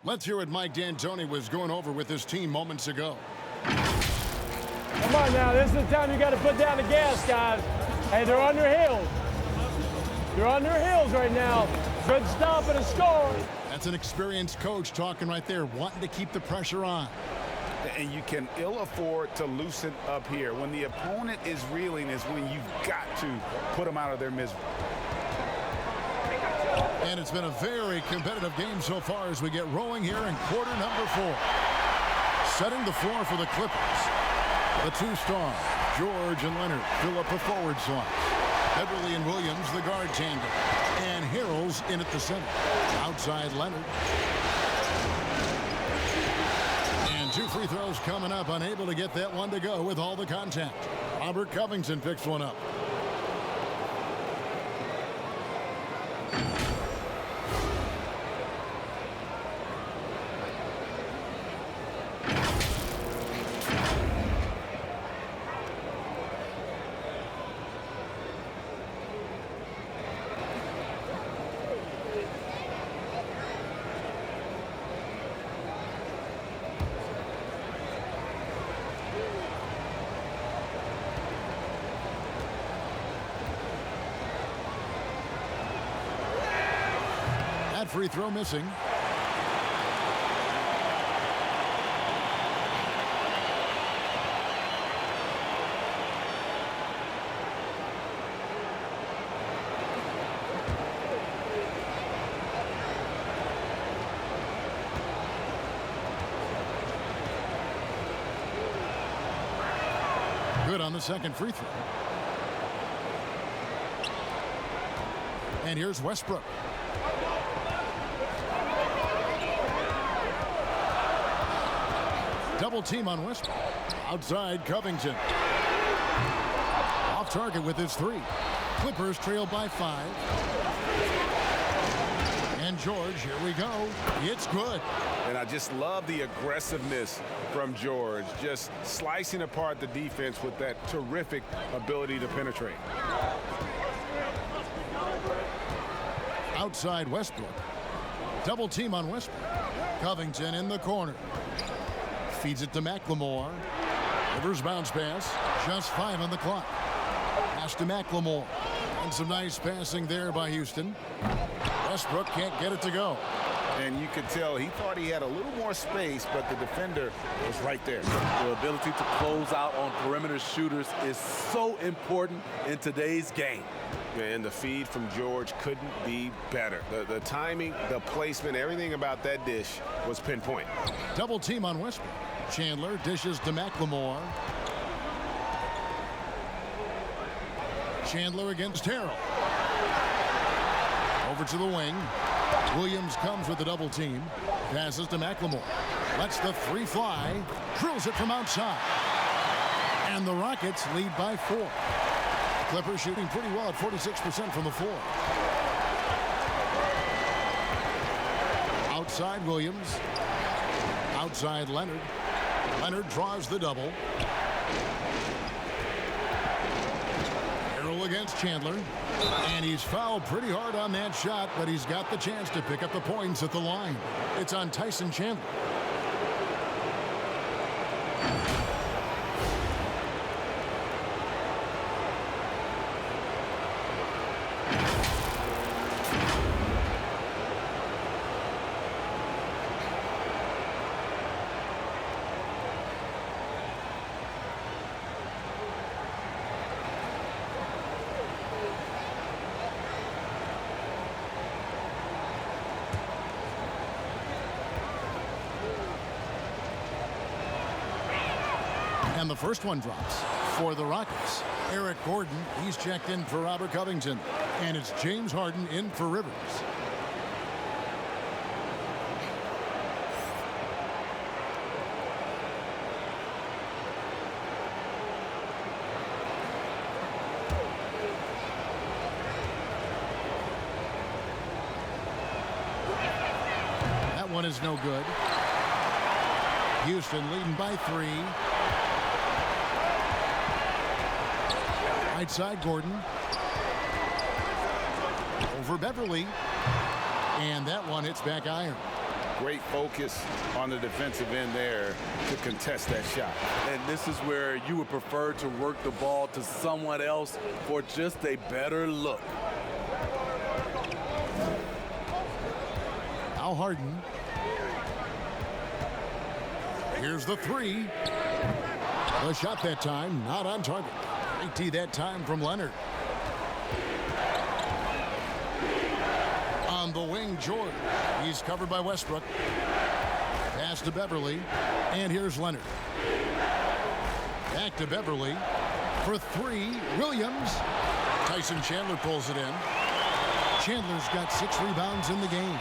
A: Let's hear what Mike D'Antoni was going over with his team moments ago.
L: Come on now, this is the time you got to put down the gas, guys. Hey, they're on their heels. They're on their heels right now. Good stop and a score.
A: That's an experienced coach talking right there, wanting to keep the pressure on.
F: And you can ill afford to loosen up here. When the opponent is reeling is when you've got to put them out of their misery.
A: And it's been a very competitive game so far as we get rolling here in quarter number 4. Setting the floor for the Clippers. The two stars, George and Leonard, fill up the forward slots. Beverly and Williams, the guard tandem. And Harrell's in at the center. Outside Leonard. And 2 free throws coming up. Unable to get that one to go with all the contact. Robert Covington picks one up. Free throw missing. Good on the second free throw. And here's Westbrook. Double team on Westbrook. Outside Covington. Off target with his 3. Clippers trail by 5. And George, here we go. It's good.
F: And I just love the aggressiveness from George. Just slicing apart the defense with that terrific ability to penetrate.
A: Outside Westbrook. Double team on Westbrook. Covington in the corner. Feeds it to McLemore. Rivers bounce pass. Just 5 on the clock. Pass to McLemore. And some nice passing there by Houston. Westbrook can't get it to go.
F: And you could tell he thought he had a little more space, but the defender was right there.
K: The ability to close out on perimeter shooters is so important in today's game.
E: And the feed from George couldn't be better. The timing, the placement, everything about that dish was pinpoint.
A: Double team on Westbrook. Chandler dishes to McLemore. Chandler against Harrell. Over to the wing. Williams comes with the double team. Passes to McLemore. Lets the 3 fly. Drills it from outside. And the Rockets lead by 4. Clippers shooting pretty well at 46% from the floor. Outside Williams. Outside Leonard. Leonard draws the double. Harrell against Chandler. And he's fouled pretty hard on that shot, but he's got the chance to pick up the points at the line. It's on Tyson Chandler. And the first one drops. For the Rockets, Eric Gordon, he's checked in for Robert Covington. And it's James Harden in for Rivers. That one is no good. Houston leading by 3. Right side, Gordon. Over Beverly. And that one hits back iron.
E: Great focus on the defensive end there to contest that shot.
K: And this is where you would prefer to work the ball to someone else for just a better look.
A: Now Harden. Here's the 3. The shot that time, not on target. Great tee that time from Leonard. On the wing, George. He's covered by Westbrook. Pass to Beverly. And here's Leonard. Back to Beverly. For 3, Williams. Tyson Chandler pulls it in. Chandler's got 6 rebounds in the game.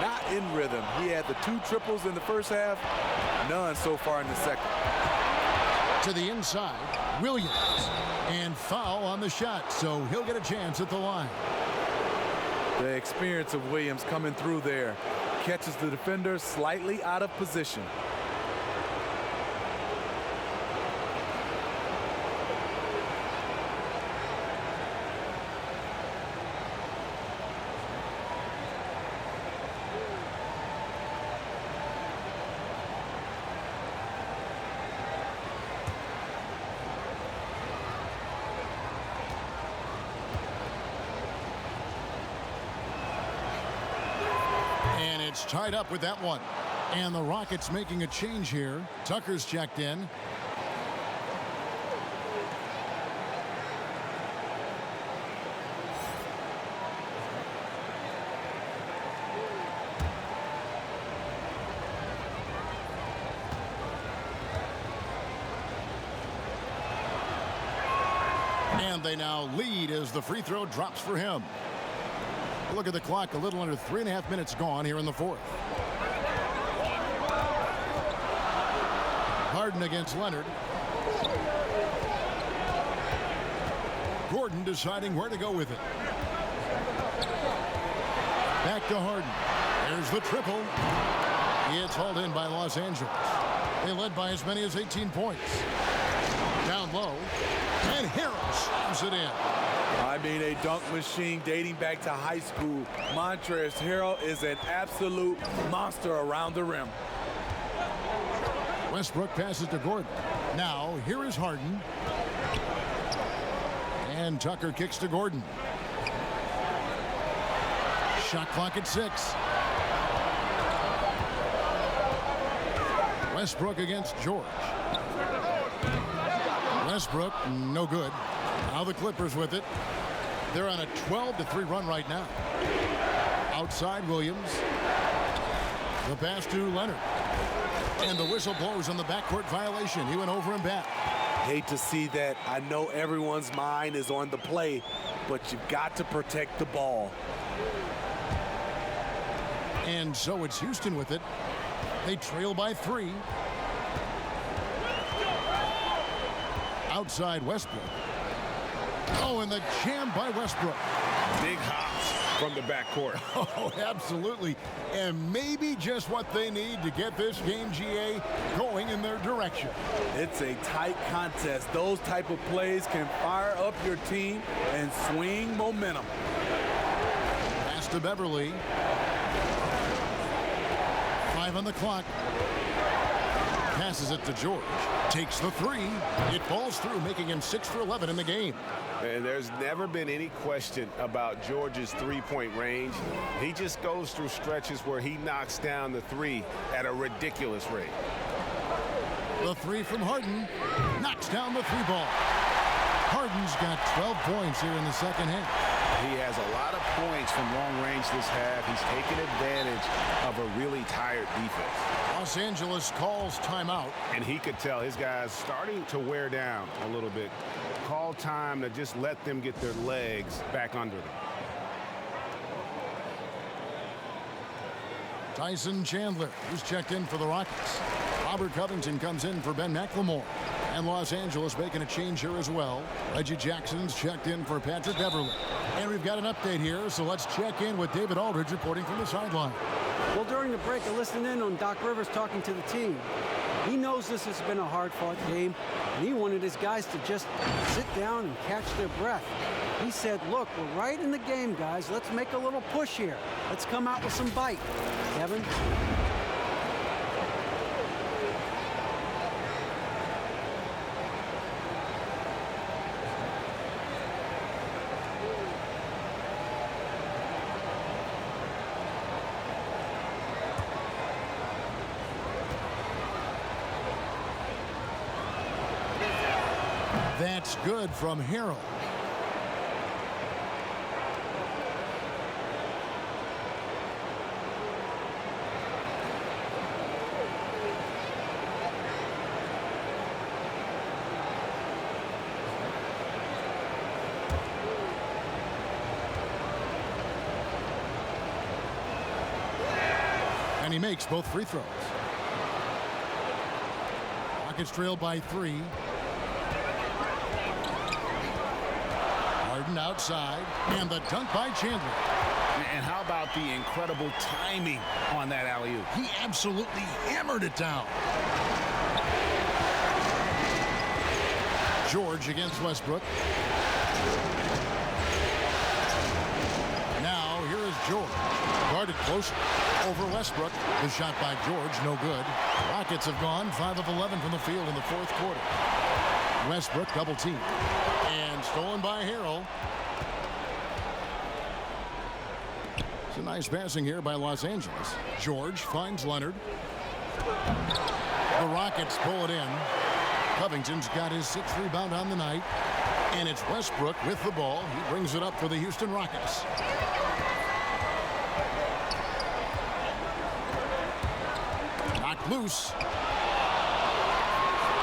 K: Not in rhythm. He had the 2 triples in the first half. None so far in the second.
A: To the inside, Williams. And foul on the shot, so he'll get a chance at the line.
K: The experience of Williams coming through there. Catches the defender slightly out of position.
A: It's tied up with that one. And the Rockets making a change here. Tucker's checked in. And they now lead as the free throw drops for him. Look at the clock, a little under 3.5 minutes gone here in the 4th. Harden against Leonard. Gordon deciding where to go with it. Back to Harden. There's the triple. It's hauled in by Los Angeles. They led by as many as 18 points. Down low. And Harris slams it in.
K: I mean, a dunk machine dating back to high school. Montrezl Harrell is an absolute monster around the rim.
A: Westbrook passes to Gordon. Now, here is Harden. And Tucker kicks to Gordon. Shot clock at 6. Westbrook against George. Westbrook, no good. Now the Clippers with it. They're on a 12-3 run right now. Outside Williams. The pass to Leonard. And the whistle blows on the backcourt violation. He went over and back.
K: Hate to see that. I know everyone's mind is on the play, but you've got to protect the ball.
A: And so it's Houston with it. They trail by 3. Outside Westbrook. Oh, and the jam by Westbrook.
E: Big hops from the backcourt.
A: Oh, absolutely. And maybe just what they need to get this game, GA, going in their direction.
K: It's a tight contest. Those type of plays can fire up your team and swing momentum.
A: Pass to Beverly. 5 on the clock. Passes it to George. Takes the 3. It falls through, making him 6 for 11 in the game.
E: And there's never been any question about George's three-point range. He just goes through stretches where he knocks down the 3 at a ridiculous rate.
A: The 3 from Harden knocks down the 3 ball. Harden's got 12 points here in the second half.
E: He has a lot of points from long range this half. He's taken advantage of a really tired defense.
A: Los Angeles calls timeout.
F: And he could tell his guys starting to wear down a little bit. Call time to just let them get their legs back under them.
A: Tyson Chandler, who's checked in for the Rockets. Robert Covington comes in for Ben McLemore. And Los Angeles making a change here as well. Reggie Jackson's checked in for Patrick Beverly. And we've got an update here, so let's check in with David Aldridge reporting from the sideline.
B: Well, during the break, I listened in on Doc Rivers talking to the team. He knows this has been a hard-fought game, and he wanted his guys to just sit down and catch their breath. He said, look, we're right in the game, guys. Let's make a little push here. Let's come out with some bite. Kevin?
A: That's good from Harrell. And he makes both free throws. Rockets trail by 3. Harden outside, and the dunk by Chandler.
F: And how about the incredible timing on that alley-oop?
A: He absolutely hammered it down. George against Westbrook. Now here is George. Guarded close over Westbrook. The shot by George, no good. Rockets have gone 5 of 11 from the field in the fourth quarter. Westbrook double team. And stolen by Harrell. It's a nice passing here by Los Angeles. George finds Leonard. The Rockets pull it in. Covington's got his 6th rebound on the night. And it's Westbrook with the ball. He brings it up for the Houston Rockets. Knocked loose.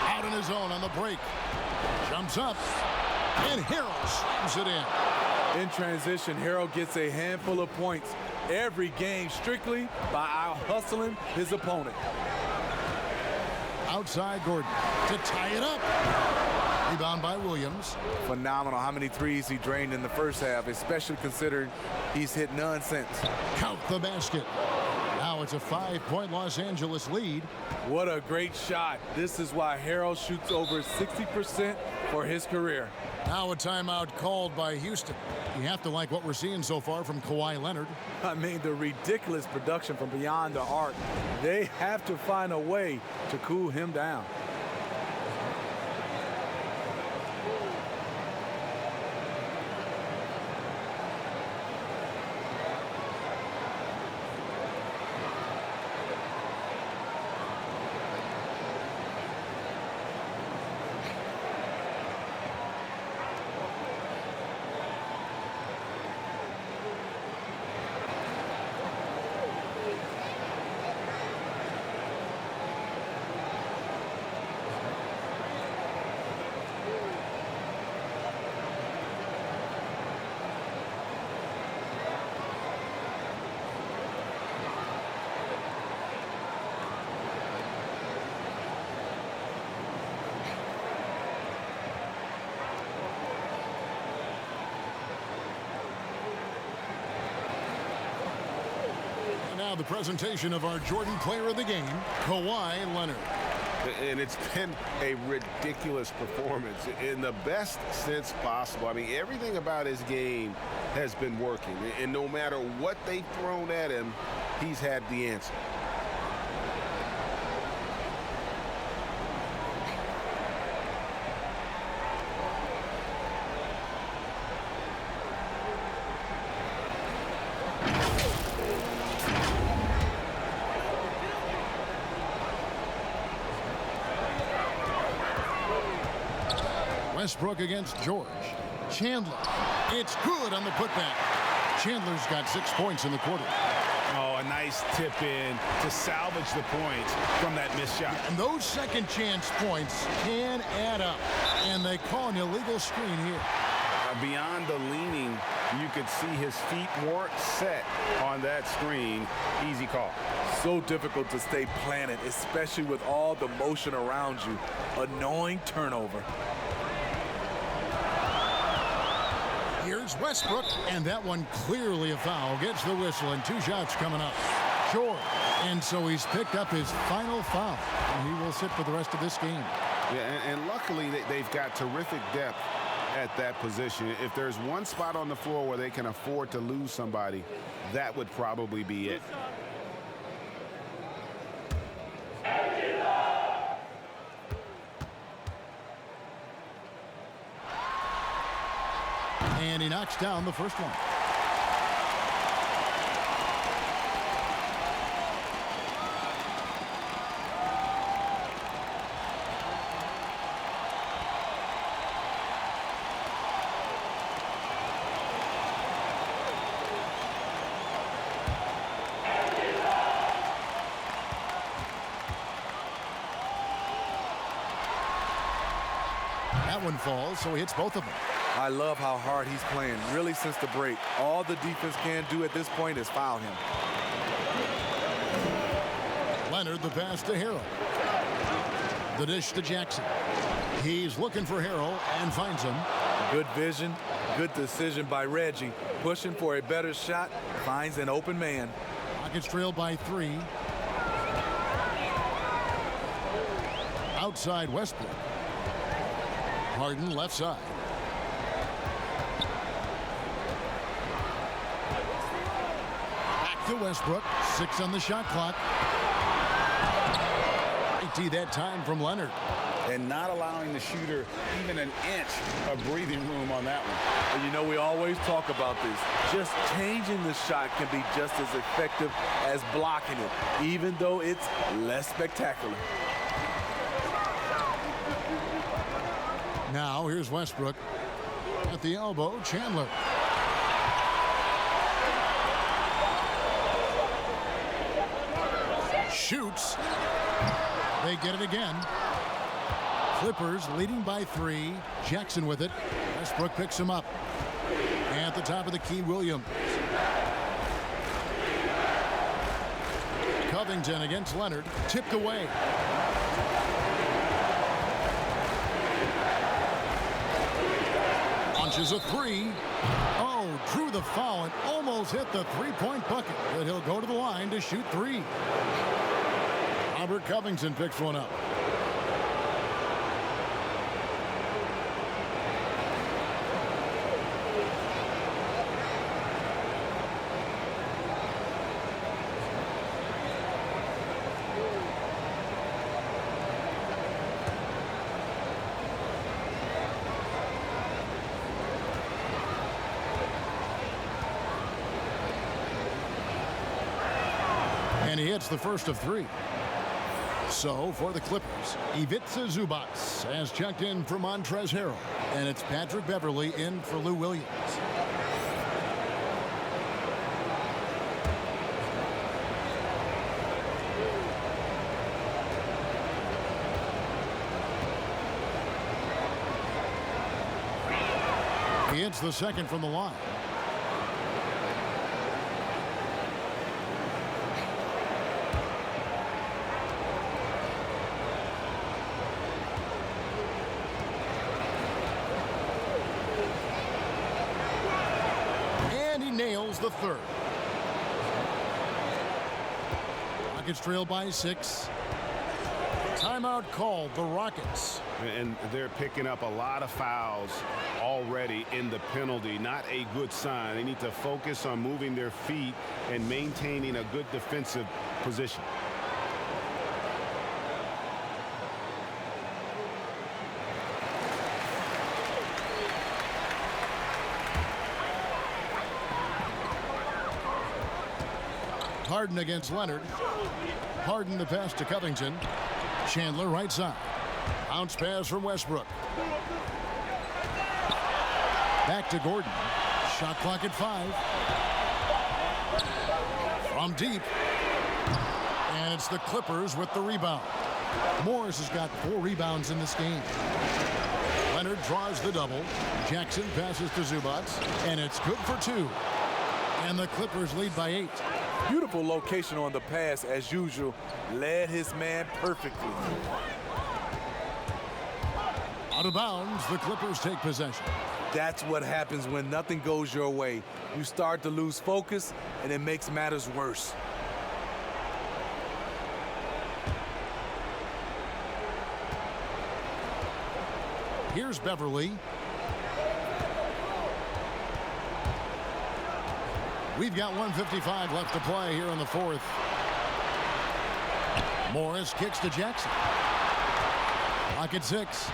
A: Out in his own on the break. Jumps up. And Harrell slams it in.
K: In transition, Harrell gets a handful of points every game strictly by out-hustling his opponent.
A: Outside Gordon to tie it up. Rebound by Williams.
K: Phenomenal how many threes he drained in the first half, especially considering he's hit none since.
A: Count the basket. Now it's a 5-point Los Angeles lead.
K: What a great shot. This is why Harrell shoots over 60% for his career.
A: Now a timeout called by Houston. You have to like what we're seeing so far from Kawhi Leonard.
K: I mean, the ridiculous production from beyond the arc. They have to find a way to cool him down.
A: Now the presentation of our Jordan Player of the Game, Kawhi Leonard.
F: And it's been a ridiculous performance in the best sense possible. I mean, everything about his game has been working. And no matter what they've thrown at him, he's had the answer.
A: Westbrook against George. Chandler. It's good on the putback. Chandler's got 6 points in the quarter.
E: Oh, a nice tip in to salvage the points from that missed shot.
A: And those second chance points can add up. And they call an illegal screen here.
E: Beyond the leaning, you could see his feet weren't set on that screen. Easy call.
K: So difficult to stay planted, especially with all the motion around you. Annoying turnover.
A: Here's Westbrook, and that one clearly a foul. Gets the whistle, and 2 shots coming up. Short. And so he's picked up his final foul, and he will sit for the rest of this game.
F: Yeah, and luckily they've got terrific depth at that position. If there's one spot on the floor where they can afford to lose somebody, that would probably be it.
A: And he knocks down the first one. That one falls, so he hits both of them.
K: I love how hard he's playing, really since the break. All the defense can do at this point is foul him.
A: Leonard, the pass to Harrell. The dish to Jackson. He's looking for Harrell and finds him.
K: Good vision, good decision by Reggie. Pushing for a better shot, finds an open man.
A: Rockets trail by 3. Outside Westbrook. Harden left side. Back to Westbrook. 6 on the shot clock. 80 that time from Leonard.
E: And not allowing the shooter even an inch of breathing room on that one.
K: And you know, we always talk about this. Just changing the shot can be just as effective as blocking it, even though it's less spectacular.
A: Now here's Westbrook at the elbow. Chandler. Shoots. They get it again. Clippers leading by 3. Jackson with it. Westbrook picks him up. At the top of the key, Williams. Covington against Leonard. Tipped away. Launches a 3. Oh, drew the foul and almost hit the 3-point bucket. But he'll go to the line to shoot 3. Robert Covington picks one up. And he hits the first of 3. So for the Clippers, Ivica Zubac has checked in for Montrezl Harrell, and it's Patrick Beverley in for Lou Williams. He hits the second from the line. Nails the third. Rockets trail by 6. Timeout called the Rockets.
F: And they're picking up a lot of fouls already in the penalty. Not a good sign. They need to focus on moving their feet and maintaining a good defensive position.
A: Harden against Leonard. Harden the pass to Covington. Chandler right side. Bounce pass from Westbrook. Back to Gordon. Shot clock at 5. From deep. And it's the Clippers with the rebound. Morris has got 4 rebounds in this game. Leonard draws the double. Jackson passes to Zubac, and it's good for 2. And the Clippers lead by 8.
K: Beautiful location on the pass, as usual. Led his man perfectly.
A: Out of bounds, the Clippers take possession.
K: That's what happens when nothing goes your way. You start to lose focus, and it makes matters worse.
A: Here's Beverly. We've got 1:55 left to play here in the 4th. Morris kicks to Jackson. Clock at 6.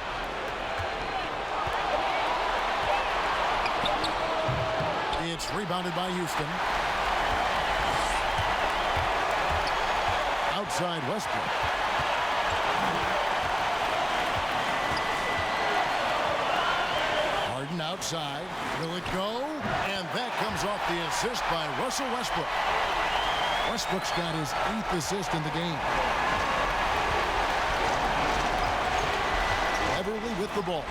A: It's rebounded by Houston. Outside Westbrook. Harden outside. Will it go? And that comes off the assist by Russell Westbrook. Westbrook's got his 8th assist in the game. Beverly with the ball.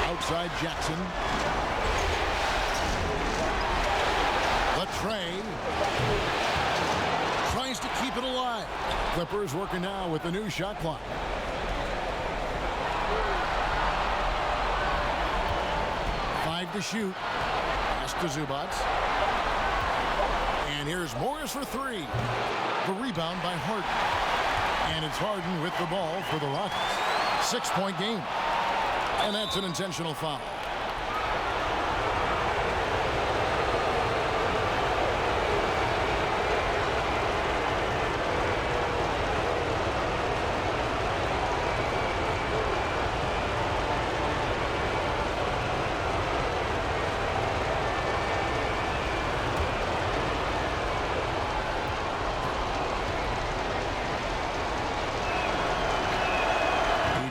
A: Outside Jackson. The tray. Tries to keep it alive. Clippers working now with the new shot clock. To shoot. Pass to Zubac. And here's Morris for 3. The rebound by Harden. And it's Harden with the ball for the Rockets. 6-point game. And that's an intentional foul.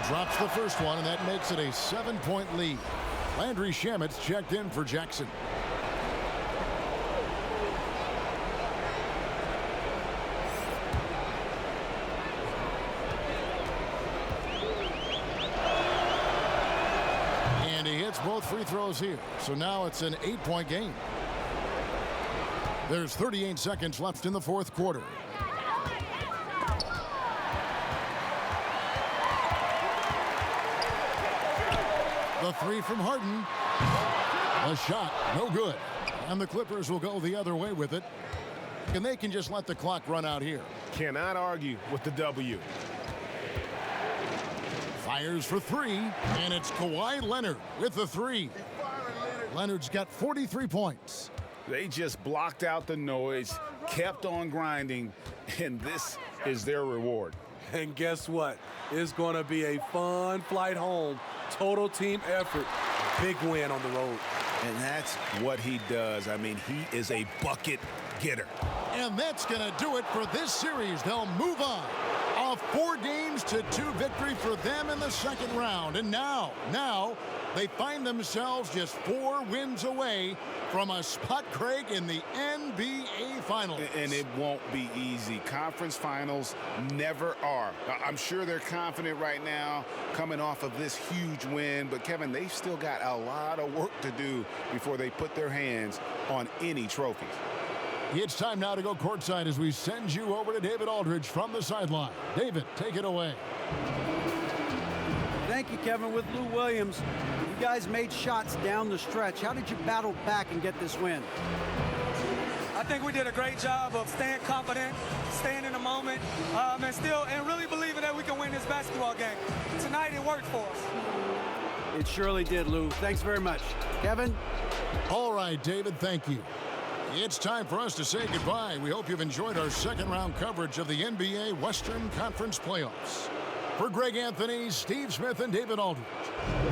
A: Drops the first one, and that makes it a 7-point lead. Landry Shamit's checked in for Jackson. And he hits both free throws here. So now it's an 8-point game. There's 38 seconds left in the 4th quarter. The 3 from Harden. A shot, no good. And the Clippers will go the other way with it. And they can just let the clock run out here.
F: Cannot argue with the W.
A: Fires for 3, and it's Kawhi Leonard with the 3. Leonard's got 43 points.
F: They just blocked out the noise, kept on grinding, and this is their reward.
K: And guess what? It's going to be a fun flight home. Total team effort. Big win on the road.
F: And that's what he does. I mean, he is a bucket getter.
A: And that's going to do it for this series. They'll move on. A 4-2 victory for them in the second round. And now they find themselves just 4 wins away from a spot, Craig, in the NBA Finals.
F: And it won't be easy. Conference finals never are. I'm sure they're confident right now coming off of this huge win. But, Kevin, they've still got a lot of work to do before they put their hands on any trophies.
A: It's time now to go courtside as we send you over to David Aldridge from the sideline. David, take it away.
B: Thank you, Kevin. With Lou Williams, you guys made shots down the stretch. How did you battle back and get this win?
M: I think we did a great job of staying confident, staying in the moment, and really believing that we can win this basketball game. Tonight, it worked for us.
B: It surely did, Lou. Thanks very much. Kevin?
A: All right, David, thank you. It's time for us to say goodbye. We hope you've enjoyed our second-round coverage of the NBA Western Conference Playoffs. For Greg Anthony, Steve Smith, and David Aldridge,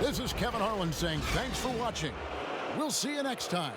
A: this is Kevin Harlan saying thanks for watching. We'll see you next time